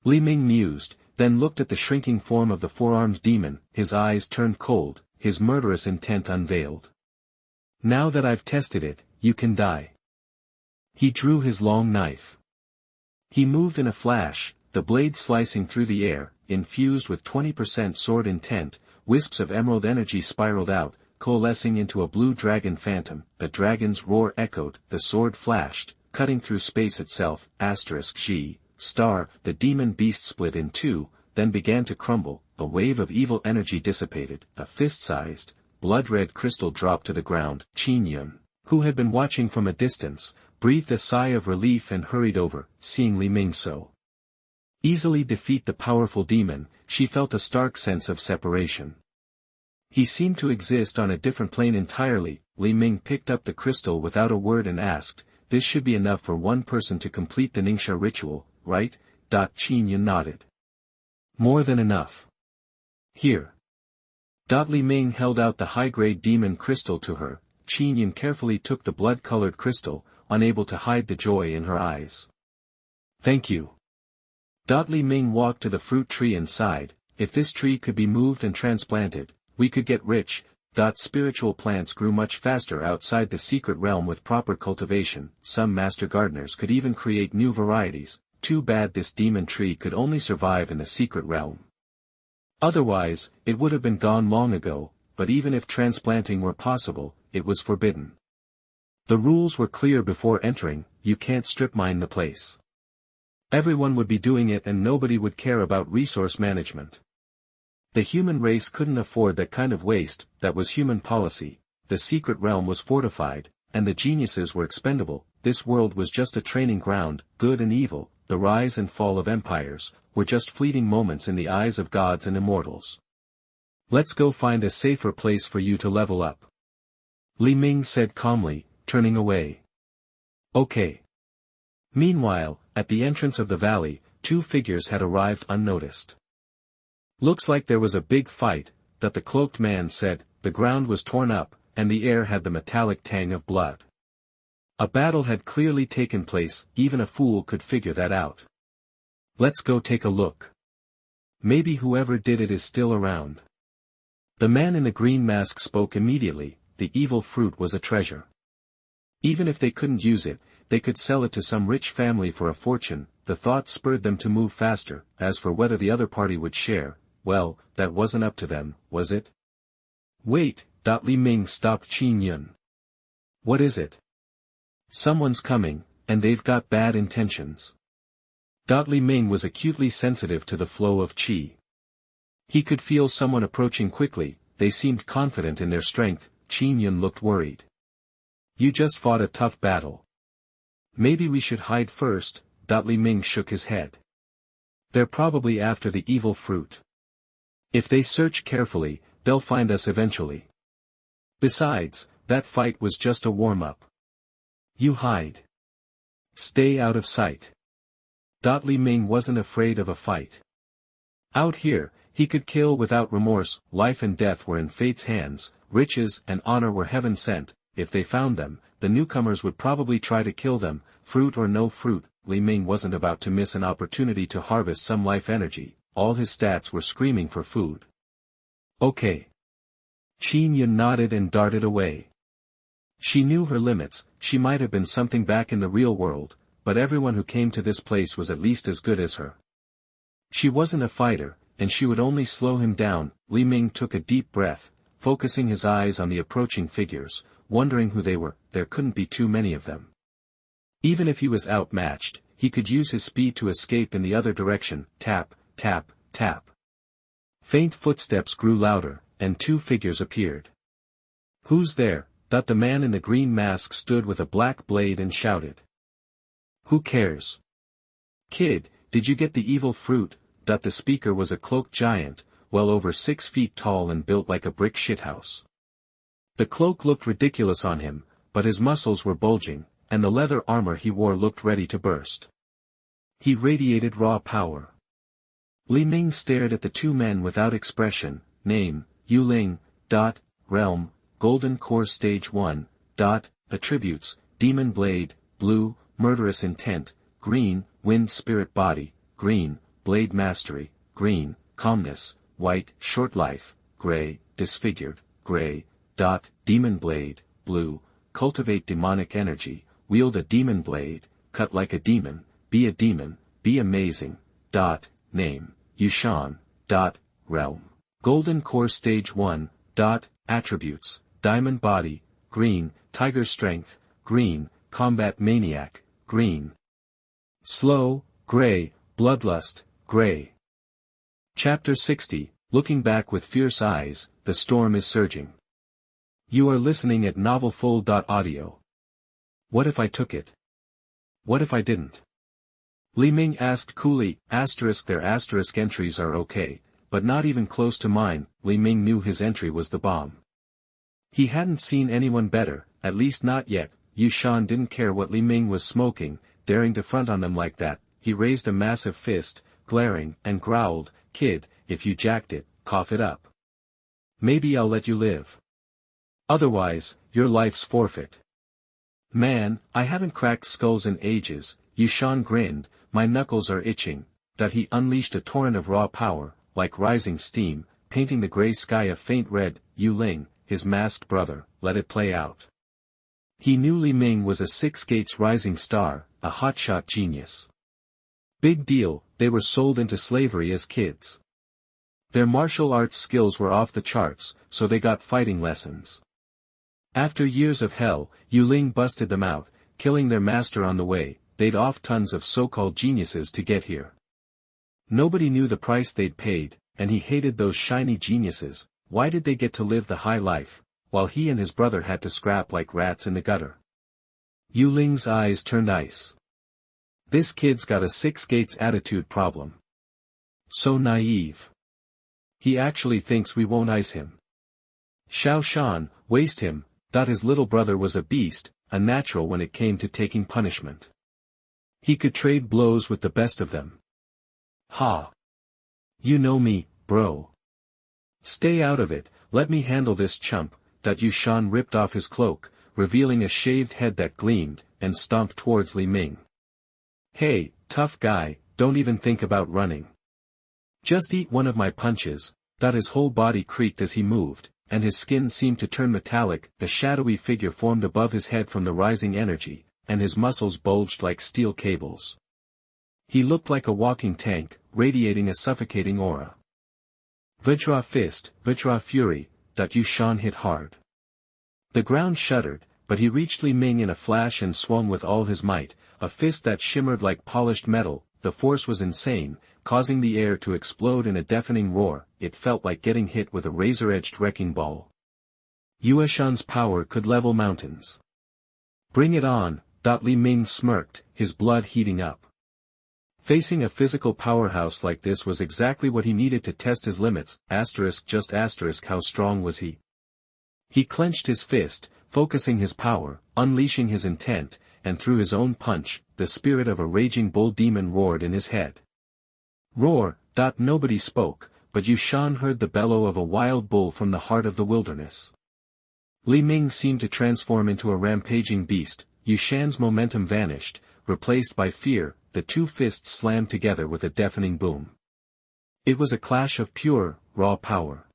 Li Ming mused, then looked at the shrinking form of the 4-armed demon. His eyes turned cold, his murderous intent unveiled. Now that I've tested it, you can die. He drew his long knife. He moved in a flash, the blade slicing through the air. Infused with 20% sword intent, wisps of emerald energy spiraled out, coalescing into a blue dragon phantom. A dragon's roar echoed. The sword flashed, cutting through space itself. G. The demon beast split in two, then began to crumble. A wave of evil energy dissipated. A fist-sized, blood-red crystal dropped to the ground. Qin Yun, who had been watching from a distance, breathed a sigh of relief and hurried over, seeing Li Ming so easily defeat the powerful demon, she felt a stark sense of separation. He seemed to exist on a different plane entirely. Ming picked up the crystal without a word and asked, "This should be enough for one person to complete the Xianxia ritual, right?" Xianxia nodded. "More than enough. Here." Ming held out the high-grade demon crystal to her. Xianxia carefully took the blood-colored crystal, unable to hide the joy in her eyes. "Thank you." Ming walked to the fruit tree and sighed, "If this tree could be moved and transplanted, we could get rich." Spiritual plants grew much faster outside the secret realm with proper cultivation. Some master gardeners could even create new varieties. Too bad this demon tree could only survive in the secret realm. Otherwise, it would have been gone long ago, but even if transplanting were possible, it was forbidden. The rules were clear before entering: you can't strip mine the place. Everyone would be doing it and nobody would care about resource management. The human race couldn't afford that kind of waste. That was human policy. The secret realm was fortified, and the geniuses were expendable. This world was just a training ground. Good and evil, the rise and fall of empires, were just fleeting moments in the eyes of gods and immortals. "Let's go find a safer place for you to level up," Ming said calmly, turning away. "Okay." Meanwhile, at the entrance of the valley, two figures had arrived unnoticed. "Looks like there was a big fight," the cloaked man said. The ground was torn up, and the air had the metallic tang of blood. A battle had clearly taken place. Even a fool could figure that out. "Let's go take a look. Maybe whoever did it is still around." The man in the green mask spoke immediately. The evil fruit was a treasure. Even if they couldn't use it, they could sell it to some rich family for a fortune. The thought spurred them to move faster. As for whether the other party would share, well, that wasn't up to them, was it? "Wait," Ming stopped Xianxia. "What is it?" "Someone's coming, and they've got bad intentions." Ming was acutely sensitive to the flow of qi. He could feel someone approaching quickly. They seemed confident in their strength. Xianxia looked worried. "You just fought a tough battle. Maybe we should hide first." Ming shook his head. "They're probably after the evil fruit. If they search carefully, they'll find us eventually. Besides, that fight was just a warm-up. You hide. Stay out of sight." Ming wasn't afraid of a fight. Out here, he could kill without remorse. Life and death were in fate's hands. Riches and honor were heaven sent. If they found them, the newcomers would probably try to kill them. Fruit or no fruit, Ming wasn't about to miss an opportunity to harvest some life energy. All his stats were screaming for food. "Okay." Xianxia nodded and darted away. She knew her limits. She might have been something back in the real world, but everyone who came to this place was at least as good as her. She wasn't a fighter, and she would only slow him down. Ming took a deep breath, focusing his eyes on the approaching figures, wondering who they were. There couldn't be too many of them. Even if he was outmatched, he could use his speed to escape in the other direction. Tap, tap, tap. Faint footsteps grew louder, and two figures appeared. "Who's there?" The man in the green mask stood with a black blade and shouted. "Who cares? Kid, did you get the evil fruit?" The speaker was a cloaked giant, well over 6 feet tall and built like a brick shithouse. The cloak looked ridiculous on him, but his muscles were bulging, and the leather armor he wore looked ready to burst. He radiated raw power. Ming stared at the two men without expression. Name, Yuling. Realm, Golden Core Stage 1. Attributes, Demon Blade, Blue, Murderous Intent, Green, Wind Spirit Body, Green, Blade Mastery, Green, Calmness, White, Short Life, Gray, Disfigured, Gray. Demon Blade, Blue, Cultivate Demonic Energy, Wield a Demon Blade, Cut like a Demon, Be Amazing. Name, Yushan. Realm, Golden Core Stage 1. Attributes, Diamond Body, Green, Tiger Strength, Green, Combat Maniac, Green. Slow, Gray, Bloodlust, Gray. Chapter 60, Looking Back with Fierce Eyes, The Storm is Surging. You are listening at novelfull.audio. What if I took it? What if I didn't? Li Ming asked coolly, their entries are okay, but not even close to mine. Li Ming knew his entry was the bomb. He hadn't seen anyone better, at least not yet. Yushan didn't care what Li Ming was smoking, daring to front on them like that. He raised a massive fist, glaring, and growled, "Kid, if you jacked it, cough it up. Maybe I'll let you live. Otherwise, your life's forfeit." "Man, I haven't cracked skulls in ages," Yushan grinned, "my knuckles are itching." That he unleashed a torrent of raw power, like rising steam, painting the gray sky a faint red. Yu Ling, his masked brother, let it play out. He knew Li Ming was a Six Gates rising star, a hotshot genius. Big deal, they were sold into slavery as kids. Their martial arts skills were off the charts, so they got fighting lessons. After years of hell, Yu Ling busted them out, killing their master on the way. They'd off tons of so-called geniuses to get here. Nobody knew the price they'd paid, and he hated those shiny geniuses. Why did they get to live the high life, while he and his brother had to scrap like rats in the gutter? Yu Ling's eyes turned ice. This kid's got a Six Gates attitude problem. So naive. He actually thinks we won't ice him. Xiao Shan, waste him. Thought his little brother was a beast, a natural when it came to taking punishment. He could trade blows with the best of them. Ha! You know me, bro. Stay out of it, let me handle this chump. Yushan ripped off his cloak, revealing a shaved head that gleamed, and stomped towards Li Ming. Hey, tough guy, don't even think about running. Just eat one of my punches. His whole body creaked as he moved, and his skin seemed to turn metallic. A shadowy figure formed above his head from the rising energy, and his muscles bulged like steel cables. He looked like a walking tank, radiating a suffocating aura. Vajra fist, Vajra fury. Yushan hit hard. The ground shuddered, but he reached Li Ming in a flash and swung with all his might, a fist that shimmered like polished metal. The force was insane, causing the air to explode in a deafening roar. It felt like getting hit with a razor-edged wrecking ball. Yushan's power could level mountains. Bring it on, Li Ming smirked, his blood heating up. Facing a physical powerhouse like this was exactly what he needed to test his limits. How strong was he? He clenched his fist, focusing his power, unleashing his intent, and through his own punch, the spirit of a raging bull demon roared in his head. Roar. Nobody spoke, but Yushan heard the bellow of a wild bull from the heart of the wilderness. Li Ming seemed to transform into a rampaging beast. Yushan's momentum vanished, replaced by fear. The two fists slammed together with a deafening boom. It was a clash of pure, raw power.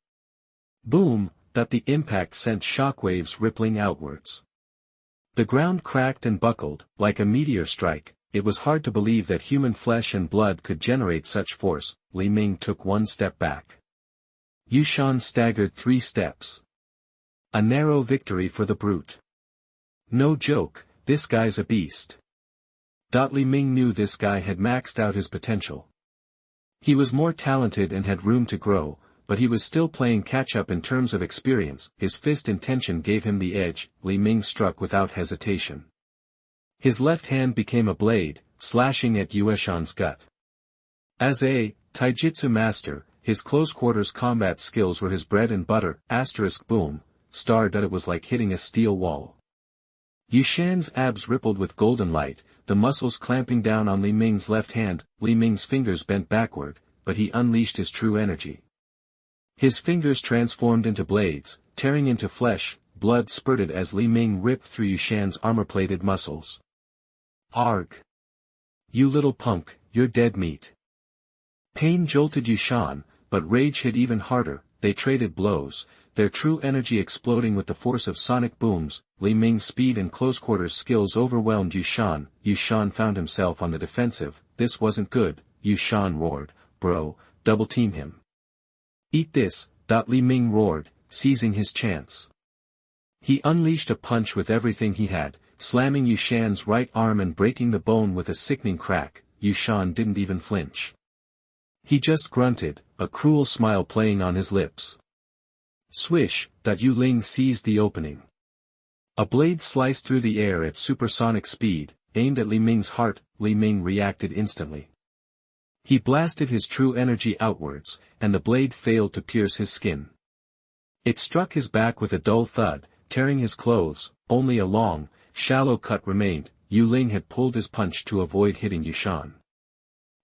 Boom. The impact sent shockwaves rippling outwards. The ground cracked and buckled, like a meteor strike. It was hard to believe that human flesh and blood could generate such force. Li Ming took one step back. Yushan staggered 3 steps. A narrow victory for the brute. No joke, this guy's a beast. Li Ming knew this guy had maxed out his potential. He was more talented and had room to grow, but he was still playing catch-up in terms of experience. His fist intention gave him the edge. Li Ming struck without hesitation. His left hand became a blade, slashing at Yushan's gut. As a taijutsu master, his close-quarters combat skills were his bread and butter. Boom. It was like hitting a steel wall. Yushan's abs rippled with golden light, the muscles clamping down on Li Ming's left hand. Li Ming's fingers bent backward, but he unleashed his true energy. His fingers transformed into blades, tearing into flesh. Blood spurted as Li Ming ripped through Yushan's armor-plated muscles. Arg! You little punk, you're dead meat. Pain jolted Yushan, but rage hit even harder. They traded blows, their true energy exploding with the force of sonic booms. Li Ming's speed and close-quarters skills overwhelmed Yushan. Yushan found himself on the defensive. This wasn't good. Yushan roared, "Bro, double-team him." "Eat this." Li Ming roared, seizing his chance. He unleashed a punch with everything he had, slamming Yushan's right arm and breaking the bone with a sickening crack. Yushan didn't even flinch. He just grunted, a cruel smile playing on his lips. Swish. Yu Ling seized the opening. A blade sliced through the air at supersonic speed, aimed at Li Ming's heart. Li Ming reacted instantly. He blasted his true energy outwards, and the blade failed to pierce his skin. It struck his back with a dull thud, tearing his clothes. Only a long, shallow cut remained. Yu Ling had pulled his punch to avoid hitting Yushan.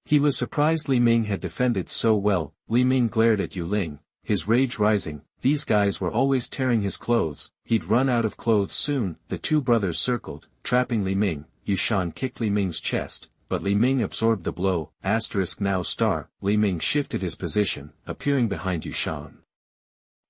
He was surprised Li Ming had defended so well. Li Ming glared at Yu Ling, his rage rising. These guys were always tearing his clothes, he'd run out of clothes soon. The two brothers circled, trapping Li Ming. Yushan kicked Li Ming's chest, but Li Ming absorbed the blow. Now star, Li Ming shifted his position, appearing behind Yushan.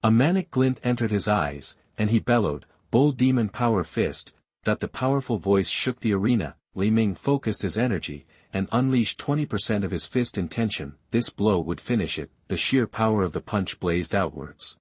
A manic glint entered his eyes, and he bellowed, "Bull demon power fist!" That the powerful voice shook the arena. Li Ming focused his energy, and unleashed 20% of his fist intention. This blow would finish it. The sheer power of the punch blazed outwards.